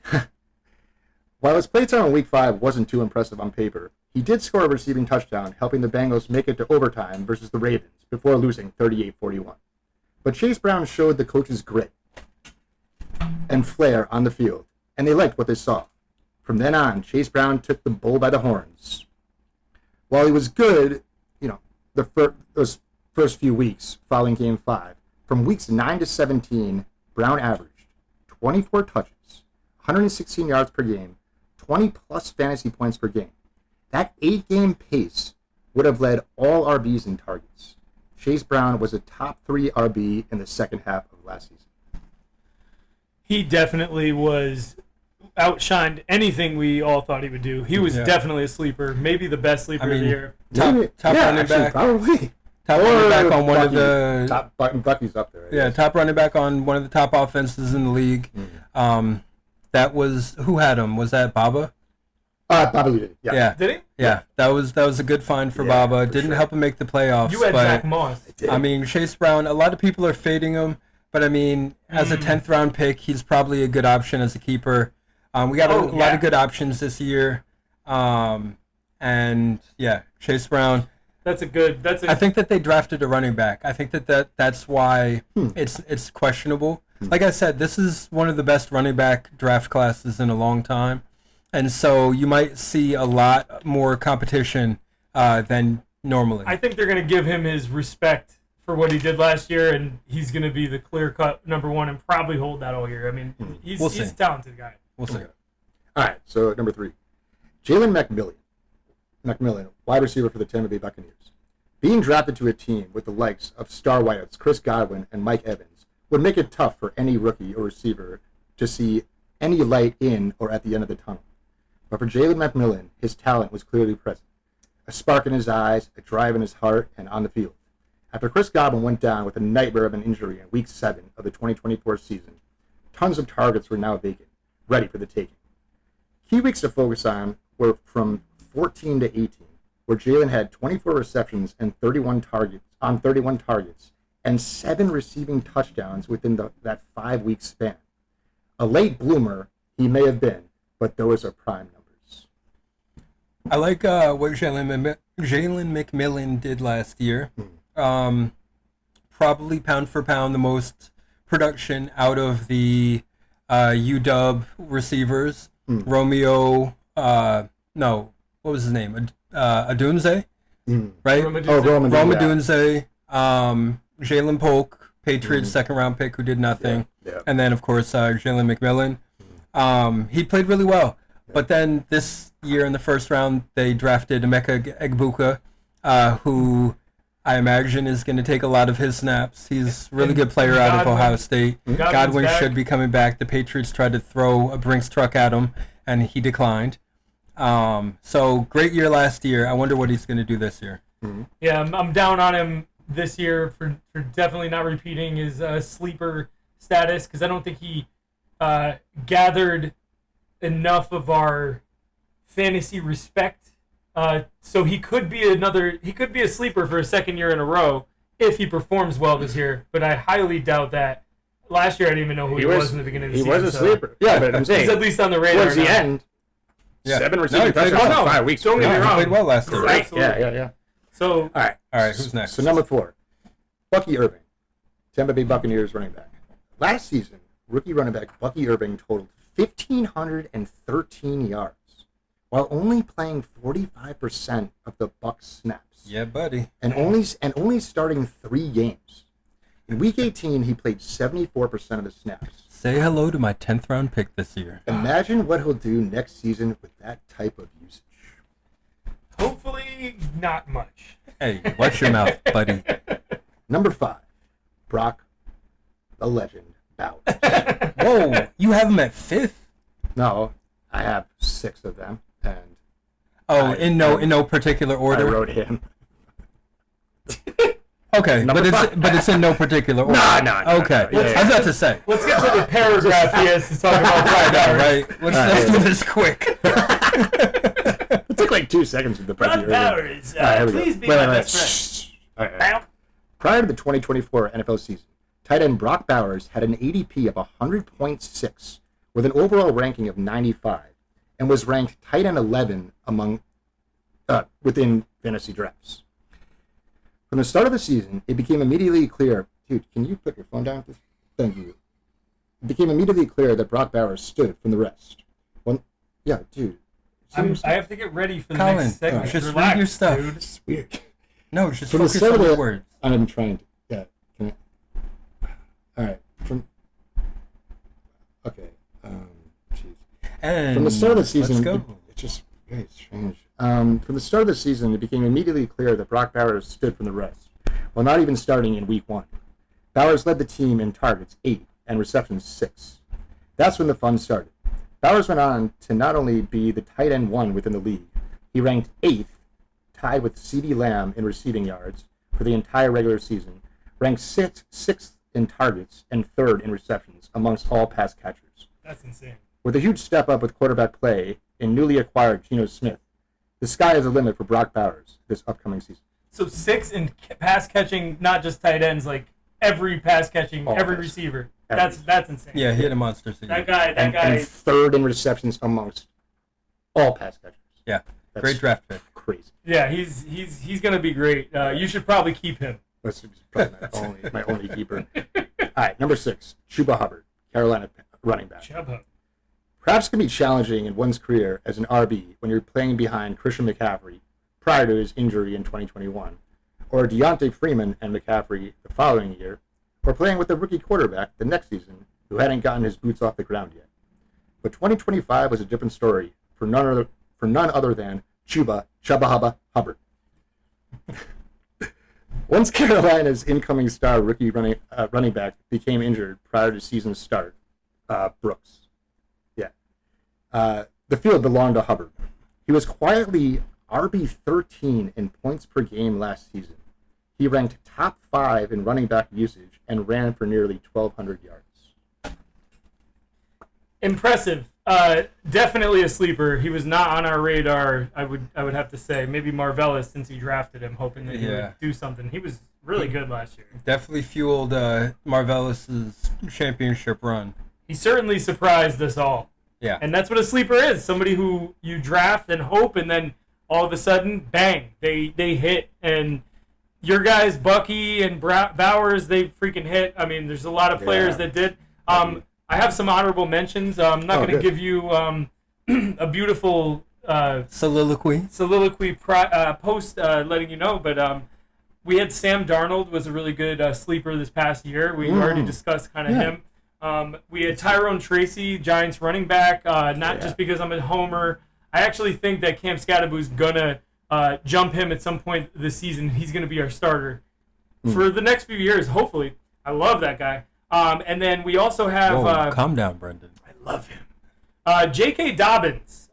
While his playtime in week 5 wasn't too impressive on paper, he did score a receiving touchdown, helping the Bengals make it to overtime versus the Ravens before losing 38-41. But Chase Brown showed the coach's grit and flair on the field, and they liked what they saw. From then on, Chase Brown took the bull by the horns. While he was good, those first few weeks following Game 5, from weeks 9 to 17, Brown averaged 24 touches, 116 yards per game, 20-plus fantasy points per game. That 8-game pace would have led all RBs in targets. Chase Brown was a top 3 RB in the second half of last season. He definitely was outshined anything we all thought he would do. He was definitely a sleeper, maybe the best sleeper of the year. Top running back. Probably. Top running back on one of the top Bucky's up there. Yeah, top running back on one of the top offenses in the league. That was who had him? Was that Baba? Baba did. Yeah. Did he? Yeah, that was a good find for Baba. Didn't help him make the playoffs. You had but, Zach Moss. I mean, Chase Brown. A lot of people are fading him, but I mean, as a 10th round pick, he's probably a good option as a keeper. We got a lot of good options this year, and Chase Brown. I think that they drafted a running back. I think that's why it's questionable. Like I said, this is one of the best running back draft classes in a long time, and so you might see a lot more competition than normally. I think they're going to give him his respect for what he did last year, and he's going to be the clear-cut number 1 and probably hold that all year. I mean, he's a talented guy. We'll see. All right, so number 3, Jalen McMillan, wide receiver for the Tampa Bay Buccaneers. Being drafted to a team with the likes of star wideouts Chris Godwin and Mike Evans would make it tough for any rookie or receiver to see any light in or at the end of the tunnel. But for Jalen McMillan, his talent was clearly present. A spark in his eyes, a drive in his heart, and on the field. After Chris Godwin went down with a nightmare of an injury in Week 7 of the 2024 season, tons of targets were now vacant, ready for the taking. Key weeks to focus on were from 14 to 18, where Jalen had 24 receptions and 31 targets, and 7 receiving touchdowns within that 5-week span. A late bloomer he may have been, but those are prime numbers. I like what Jalen McMillan did last year. Probably pound for pound the most production out of the UW receivers. Romeo, no, what was his name? Adunze, right? Roma Dunze, Jalen Polk, Patriots second-round pick who did nothing, and then, of course, Jalen McMillan. He played really well, but then this year in the first round, they drafted Emeka Egbuka, who I imagine is going to take a lot of his snaps. He's a really good player out of Ohio State. Godwin should be coming back. The Patriots tried to throw a Brinks truck at him, and he declined. So great year last year. I wonder what he's going to do this year. Yeah, I'm down on him this year for definitely not repeating his sleeper status, because I don't think he gathered enough of our fantasy respect. So he could be a sleeper for a second year in a row if he performs well this year, but I highly doubt that. Last year I didn't even know who he was in the beginning of the season. He was a sleeper. Yeah, but I'm saying he's at least on the radar. Towards the end, 7 receiving touchdowns in 5 weeks. Don't get me wrong. He played well last year. Right. Yeah. So all right, who's next? So number 4, Bucky Irving, Tampa Bay Buccaneers running back. Last season, rookie running back Bucky Irving totaled 1,513 yards, while only playing 45% of the Bucs snaps. Yeah, buddy. And only starting 3 games. In Week 18, he played 74% of the snaps. Say hello to my 10th round pick this year. Imagine what he'll do next season with that type of usage. hopefully not much. Hey, watch your mouth, buddy. Number 5, Brock, the legend, Bowers. Whoa, you have him at 5th? No, I have 6 of them, and in no particular order. I wrote him. Okay, Number but it's in no particular order. No. Okay, Yeah. I was about to say. Let's get to the paragraph he has to talk about I right know, now. right? Let's do this quick. It took like 2 seconds with the Brock president. Bowers, please be my best friend. All right. Prior to the 2024 NFL season, tight end Brock Bowers had an ADP of 100.6 with an overall ranking of 95 and was ranked tight end 11 within fantasy drafts. From the start of the season, it became immediately clear. Dude, can you put your phone down? Thank you. It became immediately clear that Brock Bowers stood from the rest. Yeah, dude. I have to get ready for the Colin, next segment. just Relax, read your stuff. dude. It's weird. No, just From the focus start on of the the words. I'm trying to. Yeah. Can I? All right. Okay. Jeez. And From the start of the season, let's go. it's just very strange. From the start of the season, it became immediately clear that Brock Bowers stood from the rest, while not even starting in Week 1. Bowers led the team in targets 8 and receptions 6. That's when the fun started. Bowers went on to not only be the tight end 1 within the league, he ranked 8th, tied with CeeDee Lamb in receiving yards for the entire regular season, ranked 6th in targets, and 3rd in receptions amongst all pass catchers. That's insane. With a huge step up with quarterback play in newly acquired Geno Smith, the sky is the limit for Brock Bowers this upcoming season. So 6 in pass catching, not just tight ends, like every pass catching, All every pass. receiver. Every. That's insane. Yeah, he had a monster season. That guy. And 3rd in receptions amongst all pass catchers. Yeah, That's great draft pick. Crazy. Yeah, he's gonna be great. You should probably keep him. That's probably my only keeper. All right, number 6, Chuba Hubbard, Carolina running back. Chuba. Perhaps it can be challenging in one's career as an RB when you're playing behind Christian McCaffrey prior to his injury in 2021, or Deontay Freeman and McCaffrey the following year, or playing with a rookie quarterback the next season who hadn't gotten his boots off the ground yet. But 2025 was a different story for none other than Chuba Hubbard. Once Carolina's incoming star rookie running back became injured prior to season start, Brooks. Yeah. The field belonged to Hubbard. He was quietly RB13 in points per game last season. He ranked top 5 in running back usage and ran for nearly 1,200 yards. Impressive. Definitely a sleeper. He was not on our radar. I would have to say maybe Marvelous since he drafted him, hoping that he would do something. He was really good last year. Definitely fueled Marvelous's championship run. He certainly surprised us all. Yeah. And that's what a sleeper is. Somebody who you draft and hope, and then all of a sudden, bang, they hit. And your guys, Bucky and Bowers, they freaking hit. I mean, there's a lot of players that did. I have some honorable mentions. I'm not going to give you a beautiful soliloquy post letting you know, but we had Sam Darnold was a really good sleeper this past year. We already discussed kind of him. We had Tyrone Tracy, Giants running back, not just because I'm a homer. I actually think that Cam Scadaboo's going to jump him at some point this season. He's going to be our starter for the next few years, hopefully. I love that guy. And then we also have... Whoa, calm down, Brendan. I love him. J.K. Dobbins.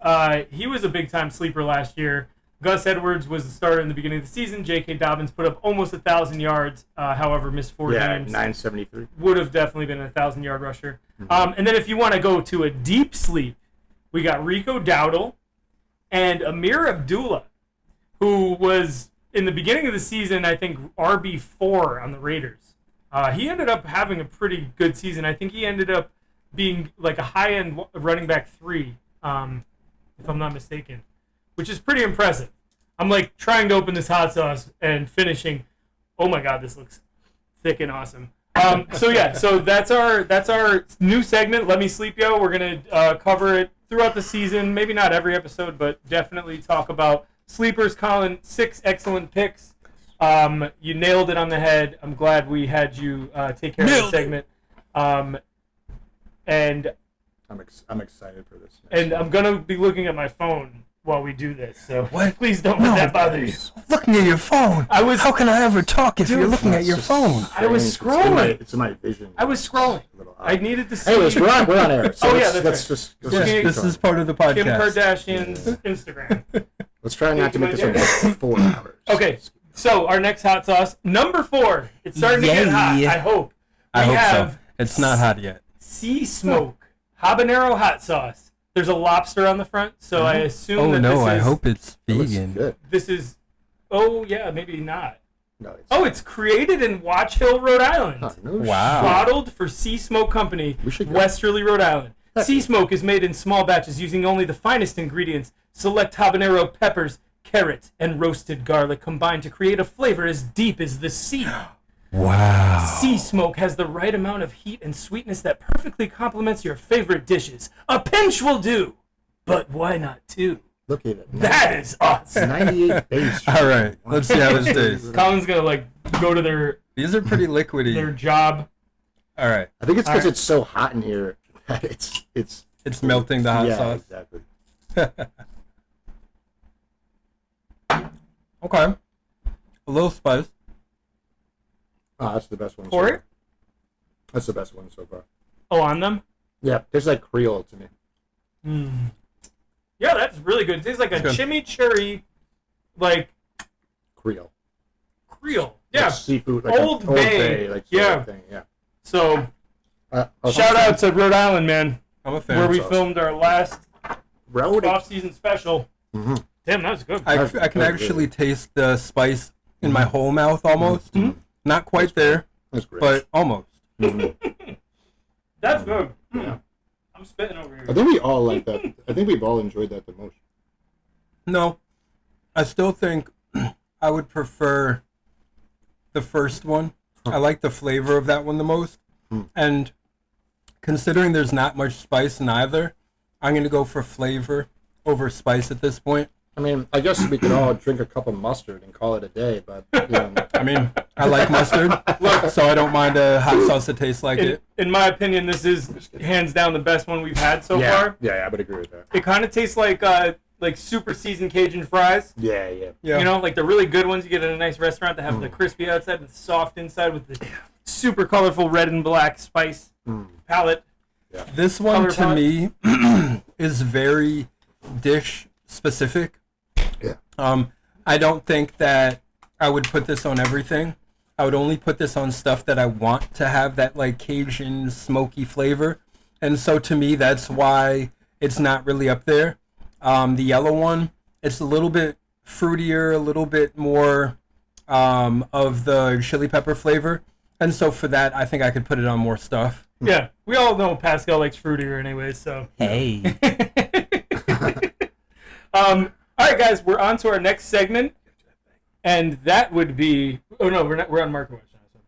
He was a big-time sleeper last year. Gus Edwards was the starter in the beginning of the season. J.K. Dobbins put up almost 1,000 yards, however, missed 4 games. 973. Would have definitely been a 1,000-yard rusher. And then if you want to go to a deep sleep, we got Rico Dowdle and Amir Abdullah, who was, in the beginning of the season, I think, RB4 on the Raiders. He ended up having a pretty good season. I think he ended up being like a high-end running back 3, if I'm not mistaken, which is pretty impressive. I'm like trying to open this hot sauce and finishing. Oh my God, this looks thick and awesome. So that's our new segment. Let me sleep, yo. We're gonna cover it throughout the season. Maybe not every episode, but definitely talk about sleepers. Colin, 6 excellent picks. You nailed it on the head. I'm glad we had you take care of the segment. And I'm excited for this. And I'm gonna be looking at my phone while we do this. So please don't let that bother you. Looking at your phone. How can I ever talk if you're looking at your phone? I was scrolling. It's in my vision. I was scrolling. I needed to see. Anyways, we're on air. So that's right. This is part of the podcast. Kim Kardashian's Instagram. Let's try not to make this one 4 hours. Okay. So, our next hot sauce, number 4. It's starting to get hot, I hope. I hope so. It's not hot yet. Sea Smoke Habanero hot sauce. There's a lobster on the front, so I assume that this is... I hope it's vegan. This is... Oh, yeah, maybe not. No, it's created in Watch Hill, Rhode Island. Wow. Bottled for Sea Smoke Company, Westerly, Rhode Island. Sea Smoke is made in small batches using only the finest ingredients. Select habanero peppers, carrot, and roasted garlic combined to create a flavor as deep as the sea. Wow. Sea Smoke has the right amount of heat and sweetness that perfectly complements your favorite dishes. A pinch will do, but why not 2? Look at it. That is awesome. 98 base. All right, let's see how this tastes. Colin's gonna go to their... These are pretty liquidy. Their job. All right. I think it's because it's so hot in here that it's melting the hot sauce. Yeah, exactly. Okay. A little spice. Oh, that's the best one. Pour it? That's the best one so far. Oh, on them? Yeah, tastes like Creole to me. Yeah, that's really good. It tastes like a chimichurri, like... Creole. Yeah. Like seafood. Like Old Bay. Like thing. Yeah. So, shout out to Rhode Island, man. I'm a fan. Where we filmed our last off-season special. Mm-hmm. Damn, that was good. I can actually taste the spice in my whole mouth almost. Mm-hmm. Not quite there, but almost. Mm-hmm. That's good. Yeah. I'm spitting over here. I think we all like that. I think we've all enjoyed that the most. No, I still think I would prefer the first one. I like the flavor of that one the most. And considering there's not much spice in either, I'm going to go for flavor over spice at this point. I mean, I guess we could all drink a cup of mustard and call it a day, but, you know. I mean, I like mustard, so I don't mind a hot sauce that tastes like it. In my opinion, this is hands down the best one we've had so far. Yeah, I would agree with that. It kind of tastes like like super seasoned Cajun fries. Yeah. You know, like the really good ones you get at a nice restaurant that have the crispy outside and the soft inside with the super colorful red and black spice palette. Yeah. This one to me is very dish specific. Yeah. I don't think that I would put this on everything. I would only put this on stuff that I want to have that like Cajun smoky flavor. And so to me, that's why it's not really up there. The yellow one, it's a little bit fruitier, a little bit more of the chili pepper flavor. And so for that, I think I could put it on more stuff. Yeah, we all know Pascal likes fruitier anyway, so. Hey. All right, guys, we're on to our next segment. And that would be... Oh, no, we're on Market Watch now. So.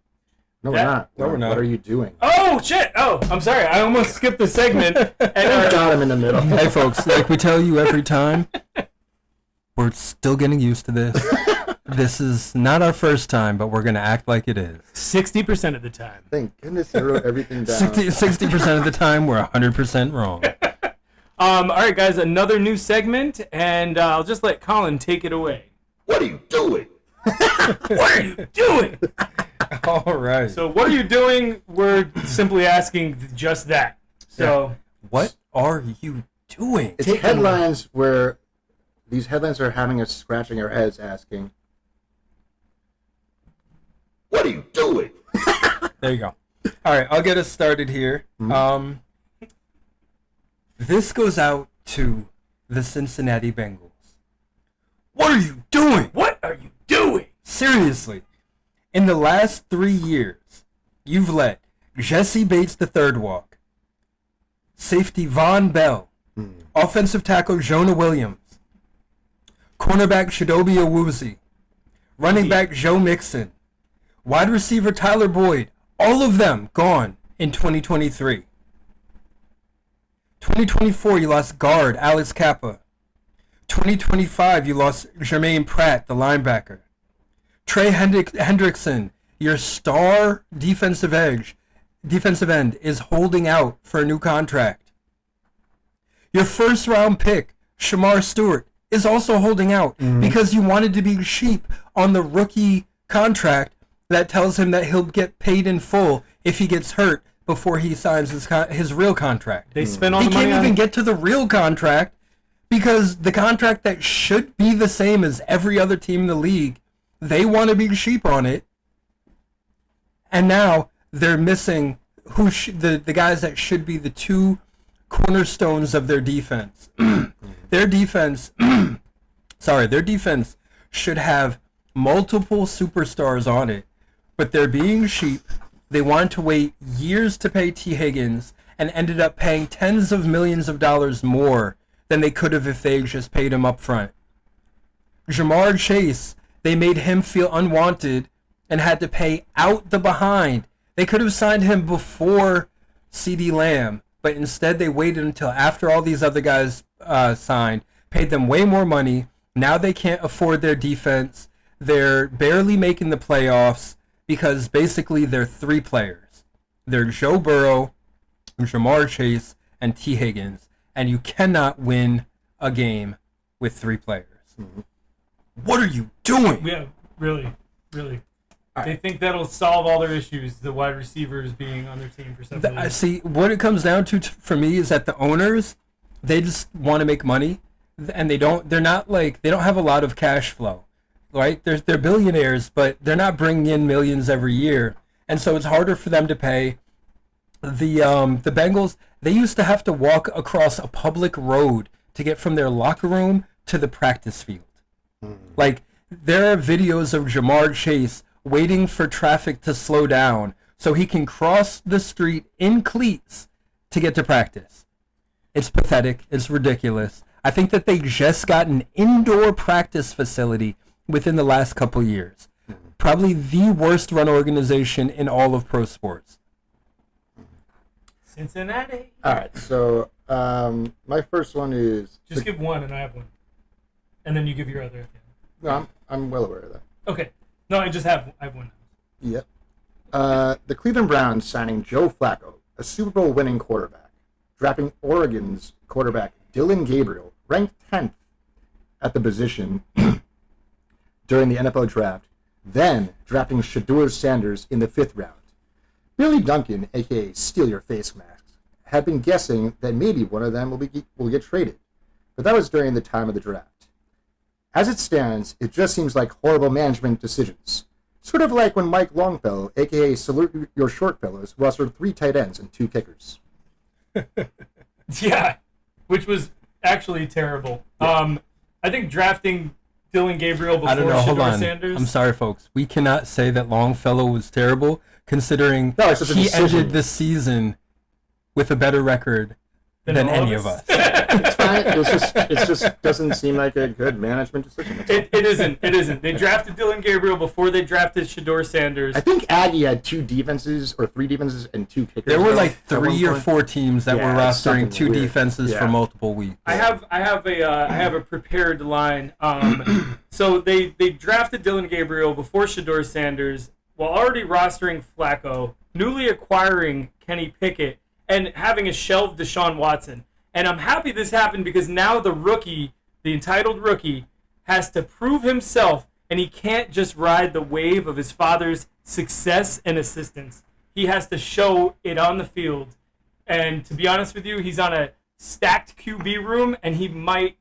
No, we're not. No, we're not. What are you doing? Oh, shit! Oh, I'm sorry. I almost skipped the segment. I got him in the middle. Hey, folks, like we tell you every time, we're still getting used to this. This is not our first time, but we're going to act like it is. 60% of the time. Thank goodness you wrote everything down. 60% of the time, we're 100% wrong. All right, guys, another new segment, and I'll just let Colin take it away. What are you doing? What are you doing? All right. So what are you doing? We're simply asking just that. So what are you doing? It's headlines where these headlines are having us scratching our heads asking, what are you doing? There you go. All right, I'll get us started here. This goes out to the Cincinnati Bengals. What are you doing? What are you doing? Seriously. In the last 3 years, you've let Jesse Bates III walk, safety Von Bell, offensive tackle Jonah Williams, cornerback Chidobe Awuzie, running back Joe Mixon, wide receiver Tyler Boyd, all of them gone in 2023. 2024, you lost guard Alex Kappa. 2025, you lost Jermaine Pratt, the linebacker. Trey Hendrickson, your star defensive end, is holding out for a new contract. Your first-round pick, Shamar Stewart, is also holding out because you wanted to be cheap on the rookie contract that tells him that he'll get paid in full if he gets hurt before he signs his real contract. They spent all the money He on... can't even get to the real contract because the contract that should be the same as every other team in the league, they want to be cheap on it. And now they're missing the guys that should be the two cornerstones of their defense. Their defense should have multiple superstars on it, but they're being cheap. They wanted to wait years to pay T. Higgins and ended up paying tens of millions of dollars more than they could have if they just paid him up front. Jamar Chase, they made him feel unwanted and had to pay out the behind. They could have signed him before CeeDee Lamb, but instead they waited until after all these other guys signed, paid them way more money. Now they can't afford their defense. They're barely making the playoffs because basically they're three players. They're Joe Burrow, Jamar Chase, and T. Higgins, and you cannot win a game with three players. What are you doing? Yeah, really. They think that'll solve all their issues, the wide receivers being on their team for some reason. See, what it comes down to for me is that the owners, they just want to make money, and they don't have a lot of cash flow, right? They're billionaires, but they're not bringing in millions every year, and so it's harder for them to pay. The Bengals, they used to have to walk across a public road to get from their locker room to the practice field. Like, there are videos of Jamar Chase waiting for traffic to slow down so he can cross the street in cleats to get to practice. It's pathetic. It's ridiculous. I think that they just got an indoor practice facility within the last couple years. Probably the worst run organization in all of pro sports. Cincinnati. All right, so my first one is... Just give one and I have one. And then you give your other. No, I'm well aware of that. Okay. No, I have one. Yep. The Cleveland Browns signing Joe Flacco, a Super Bowl winning quarterback, drafting Oregon's quarterback Dylan Gabriel, ranked 10th at the position during the NFL draft, then drafting Shedeur Sanders in the 5th round. Billy Duncan, a.k.a. Steal Your Face Mask, had been guessing that maybe one of them will get traded, but that was during the time of the draft. As it stands, it just seems like horrible management decisions. Sort of like when Mike Longfellow, a.k.a. Salute Your Short Fellows, rostered 3 tight ends and 2 kickers. Yeah, which was actually terrible. I think drafting Dylan Gabriel before I don't know. Hold Shedeur on. Sanders. I'm sorry, folks. We cannot say that Longfellow was terrible, considering No, it's just a he decision. ended the season with a better record than all any of us. It's fine. It just doesn't seem like a good management decision. That's all. It isn't. It isn't. They drafted Dylan Gabriel before they drafted Shedeur Sanders. I think Aggie had 2 defenses or 3 defenses and 2 kickers. There were though, like at one 3 or point. 4 teams that Yeah, were it's rostering something 2 weird. defenses Yeah. for multiple weeks. I have a prepared line. So they drafted Dylan Gabriel before Shedeur Sanders while already rostering Flacco, newly acquiring Kenny Pickett, and having a shelved Deshaun Watson. And I'm happy this happened because now the rookie, the entitled rookie, has to prove himself, and he can't just ride the wave of his father's success and assistance. He has to show it on the field. And to be honest with you, he's on a stacked QB room, and he might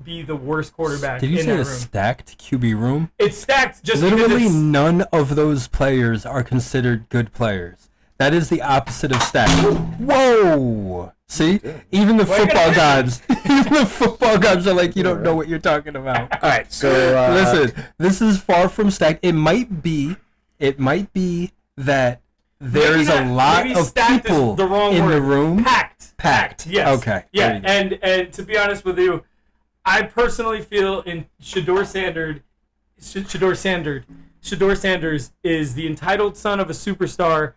be the worst quarterback Did you in say that a room. stacked QB room? It's stacked just because Literally it's, none of those players are considered good players. That is the opposite of stacked. Whoa! See? Even the Why you football gotta- gods, even the football gods are like, you don't know what you're talking about. All right, so Listen, this is far from stacked. It might be that there maybe is a not- lot maybe of stacked is people the wrong in word. the room. Packed. Yes. Okay. Yeah, There you go. and to be honest with you, I personally feel in Shedeur Sanders is the entitled son of a superstar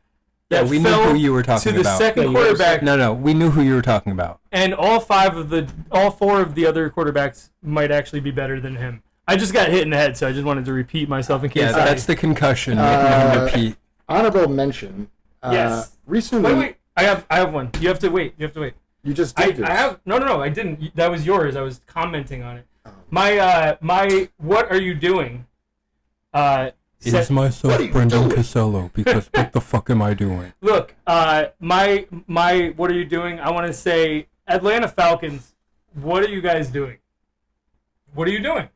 Yeah, that we knew fell who you were talking to the about. second Yeah, quarterback, No, we knew who you were talking about. and all four of the other quarterbacks might actually be better than him. I just got hit in the head, so I just wanted to repeat myself in case. Yeah, that's the concussion making him repeat. honorable mention. Yes. Recently, Wait. I have one. You have to wait. you just I did this. have no. I didn't. That was yours. I was commenting on it. Oh. My what are you doing? It is myself, What are you Brendan doing? Casello, because what the fuck am I doing? Look, my what are you doing? I want to say Atlanta Falcons. What are you guys doing? What are you doing?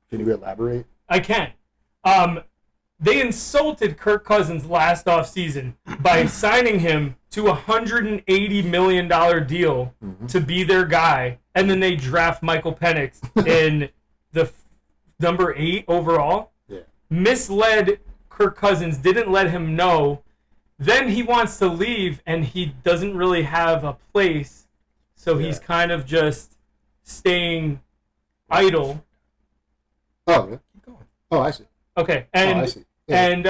Can you elaborate? I can. They insulted Kirk Cousins last offseason by signing him to a $180 million deal to be their guy, and then they draft Michael Penix in the number 8 overall. Yeah. Misled Kirk Cousins, didn't let him know. Then he wants to leave, and he doesn't really have a place, so he's Yeah. kind of just staying idle. Oh, yeah. Oh, I see. Okay, Oh, and I see. Yeah. and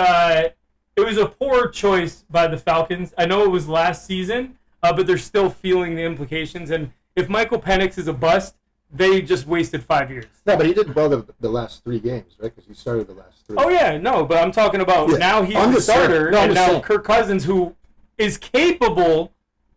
it was a poor choice by the Falcons. I know it was last season, but they're still feeling the implications. And if Michael Penix is a bust, they just wasted 5 years. No, but he did well the last 3 games, right? Because he started the last 3. Oh yeah, no, but I'm talking about Yeah, now he's I'm the just saying. starter, No, I'm and just now saying. Kirk Cousins, who is capable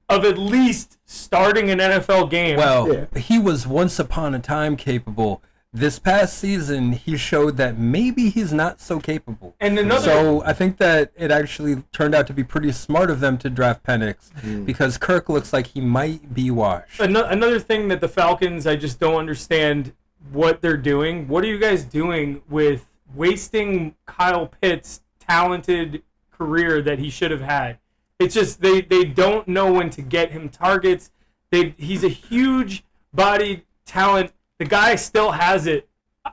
of at least starting an NFL game. Well, Yeah. he was once upon a time capable. This past season, he showed that maybe he's not so capable. and another So I think that it actually turned out to be pretty smart of them to draft Penix because Kirk looks like he might be washed. Another thing that the Falcons, I just don't understand what they're doing. What are you guys doing with wasting Kyle Pitts' talented career that he should have had? It's just they don't know when to get him targets. He's a huge bodied talent. The guy still has it.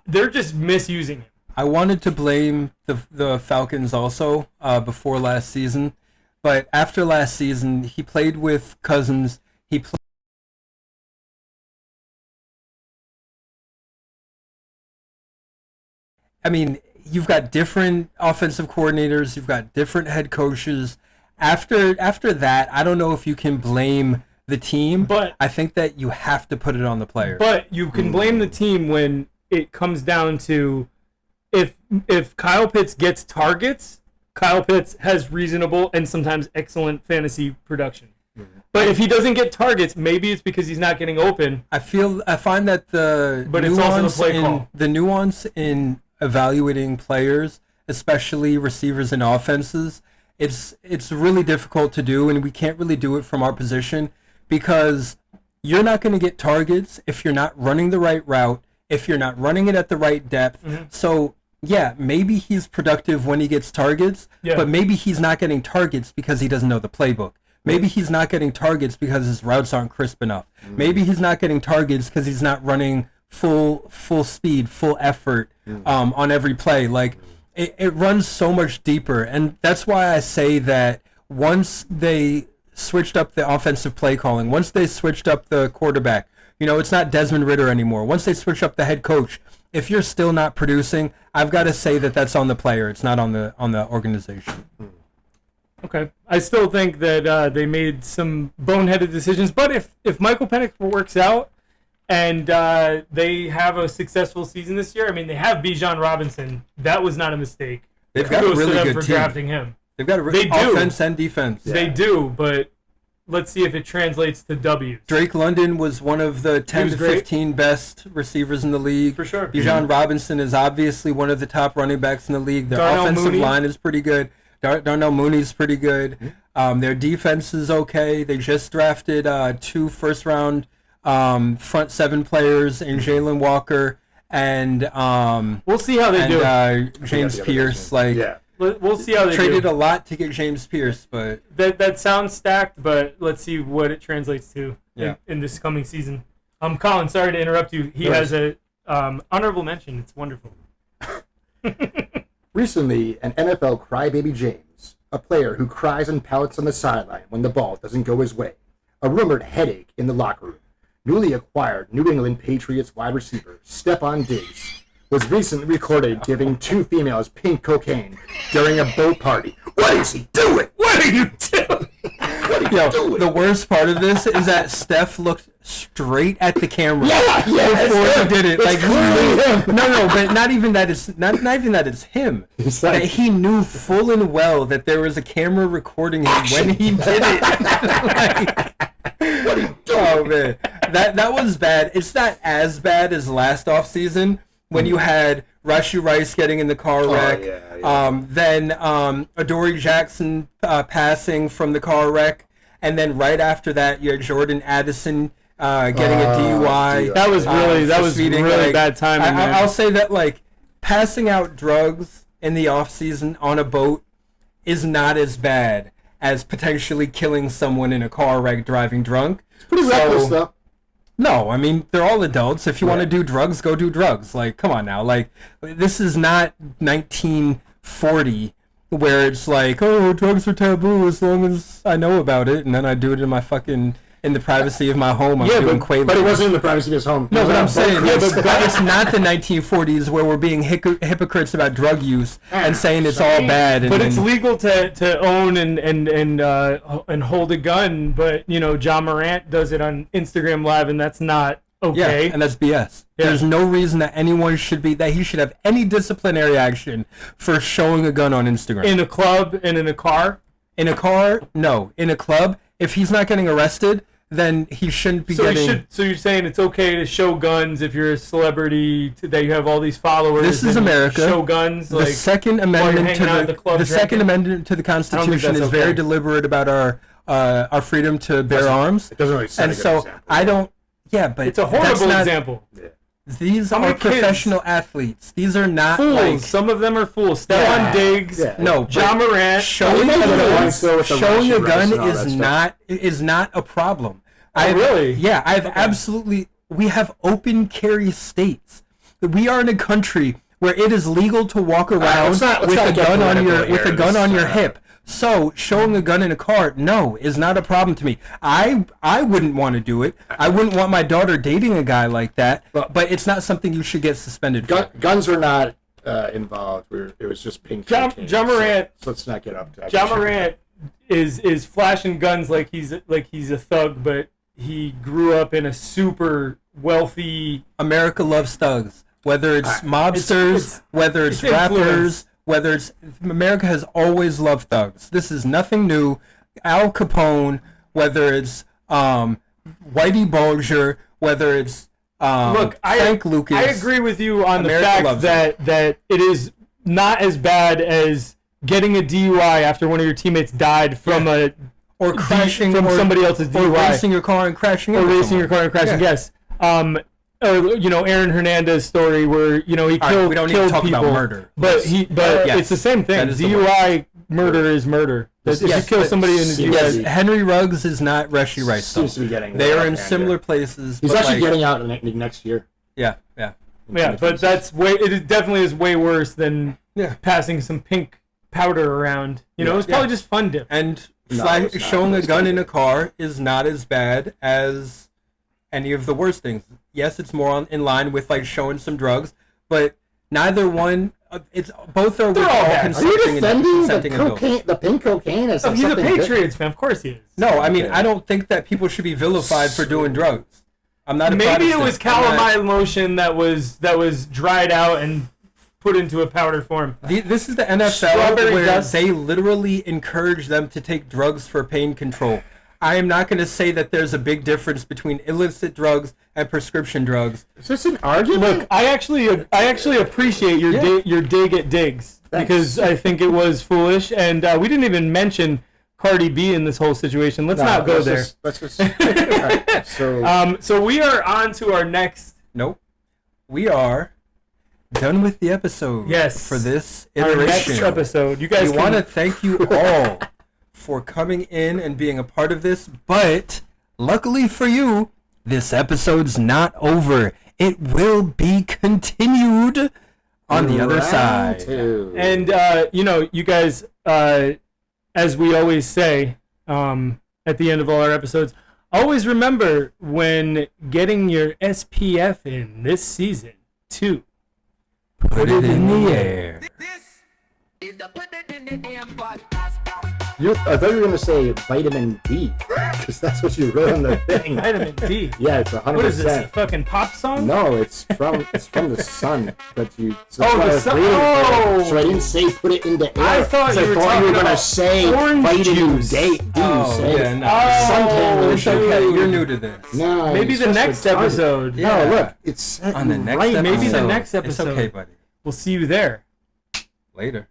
They're just misusing him. I wanted to blame the Falcons also before last season, but after last season, he played with Cousins. He played. I mean, you've got different offensive coordinators. You've got different head coaches. After that, I don't know if you can blame the team, But- I think that you have to put it on the players. But you can blame the team when it comes down to if Kyle Pitts gets targets, Kyle Pitts has reasonable and sometimes excellent fantasy production. But if he doesn't get targets, maybe it's because he's not getting open. I find that But it's also the play call. The nuance in evaluating players, especially receivers and offenses, it's really difficult to do, and we can't really do it from our position because you're not going to get targets if you're not running the right route, if you're not running it at the right depth. Mm-hmm. So, yeah, maybe he's productive when he gets targets, but maybe he's not getting targets because he doesn't know the playbook. Maybe he's not getting targets because his routes aren't crisp enough. Mm-hmm. Maybe he's not getting targets because he's not running full speed, full effort on every play. Like, it runs so much deeper, and that's why I say that once they switched up the offensive play calling, once they switched up the quarterback, it's not Desmond Ridder anymore. Once they switch up the head coach, if you're still not producing, I've got to say that that's on the player. It's not on the organization. Okay. I still think that they made some boneheaded decisions, but if Michael Penix works out and they have a successful season this year, I mean, they have Bijan Robinson. That was not a mistake. They've got a really good for team. Drafting him. They've got offense and defense. Yeah. They do, but let's see if it translates to W's. Drake London was one of the 10 to 15 best receivers in the league. For sure. Bijan Robinson is obviously one of the top running backs in the league. Their offensive line is pretty good. Darnell Mooney's pretty good. Their defense is okay. They just drafted 2 first-round front 7 players in Jalen Walker and we'll see how they do. James Pierce. We'll see how they traded a lot to get James Pierce, but that sounds stacked. But let's see what it translates to in this coming season. Colin, sorry to interrupt you. He has a honorable mention. It's wonderful. Recently, an NFL crybaby James, a player who cries and pouts on the sideline when the ball doesn't go his way, a rumored headache in the locker room, newly acquired New England Patriots wide receiver Stephon Diggs was recently recorded giving 2 females pink cocaine during a boat party. What is he doing? What are you doing? What are you doing? The worst part of this is that Steph looked straight at the camera before he did it. Like no, but not even that it's him. Like, that he knew full and well that there was a camera recording him when he did it. What are you doing? Oh man, that was bad. It's not as bad as last offseason when you had Rashee Rice getting in the car wreck. Then Adoree Jackson passing from the car wreck, and then right after that you had Jordan Addison getting a DUI. That was really bad timing. I'll say that passing out drugs in the off season on a boat is not as bad as potentially killing someone in a car wreck driving drunk. It's pretty reckless though. No, I mean, they're all adults. If you want to do drugs, go do drugs. Like, come on now. Like, this is not 1940 where it's like, oh, drugs are taboo as long as I know about it, and then I do it in the privacy of my home. I'm doing Quaaludes. But it wasn't in the privacy of his home. No, but I'm saying, it's not the 1940s where we're being hypocrites about drug use and saying it's all bad. But it's legal to own and hold a gun. But John Morant does it on Instagram Live, and that's not okay. Yeah, and that's BS. Yeah. There's no reason that he should have any disciplinary action for showing a gun on Instagram. In a club and in a car. In a car, no. In a club, if he's not getting arrested, then he shouldn't be getting... So you're saying it's okay to show guns if you're a celebrity, that you have all these followers. This is America. Show guns. The Second Amendment to the Constitution is very deliberate about our freedom to bear arms. It doesn't really set a good example. I don't... Yeah, but it's a horrible example. Yeah. These are professional athletes. These are not fools. Some of them are fools. Stephon Diggs. Yeah. No, John Morant. Showing a gun is not a problem. Really? Yeah, absolutely. We have open carry states. We are in a country where it is legal to walk around with a gun on your hip. So showing a gun in a car, is not a problem to me. I wouldn't want to do it. I wouldn't want my daughter dating a guy like that. But it's not something you should get suspended for. Guns are not involved. It was just pink. John Morant. So let's not get up to that. John Morant is flashing guns like he's a thug, but he grew up in a super wealthy. America loves thugs. Whether it's mobsters, whether it's rappers. America has always loved thugs. This is nothing new. Al Capone whether it's Whitey Bulger, whether it's Frank Lucas. I agree with you on America the fact loves that it is not as bad as getting a DUI after one of your teammates died from or crashing from somebody else's DUI, or racing your car and crashing, Yes. Or Aaron Hernandez story where he killed we don't need killed to talk people, about murder. but Yes. it's the same thing. That is the DUI murder is murder. If you kill somebody in the Yes, DUI, Henry Ruggs is not Reshi Rice. Seems to be getting. They are in similar places. He's but actually getting out next year. Yeah. but it definitely is way worse than passing some pink powder around. It was probably just fun dip. And No, showing a gun in a car is not as bad as any of the worst things. Yes, it's more in line with showing some drugs, but neither one. It's both are with all bad. Are you consenting defending adults. the pink cocaine as He's a something good? Patriots fan, of course he is. No, I mean I don't think that people should be vilified for doing drugs. I'm not. Maybe it was calamine lotion that was dried out and put into a powder form. This is the NFL Strawberry where dust. they literally encourage them to take drugs for pain control. I am not going to say that there's a big difference between illicit drugs and prescription drugs. Is this an argument? Look, I actually appreciate your dig at Diggs because I think it was foolish, and we didn't even mention Cardi B in this whole situation. Let's not go there. Let's just. Right, So we are on to our next. Nope. We are done with the episode. Yes. For this Our iteration. next episode. You guys We want to thank you all for coming in and being a part of this, but luckily for you, this episode's not over. It will be continued on the other side. And you guys, as we always say at the end of all our episodes, always remember when getting your SPF in this season to Put it in the air. This is the Put It in the Air podcast. I thought you were going to say vitamin D, because that's what you wrote on the thing. vitamin D. Yeah, it's 100%. What is this? A fucking pop song? No, it's from the sun. But you. So Oh, that's why I the was sun- reading oh! for it. So I didn't say put it in the air. I thought you were talking gonna about say orange vitamin juice. D. Oh, yeah, no. Suntan It's lotion. okay. You're new to this. No, Maybe it's the just next retarded. episode. Yeah. No, look, it's On the next right. episode. Maybe the next It's episode. okay, buddy. We'll see you there. Later.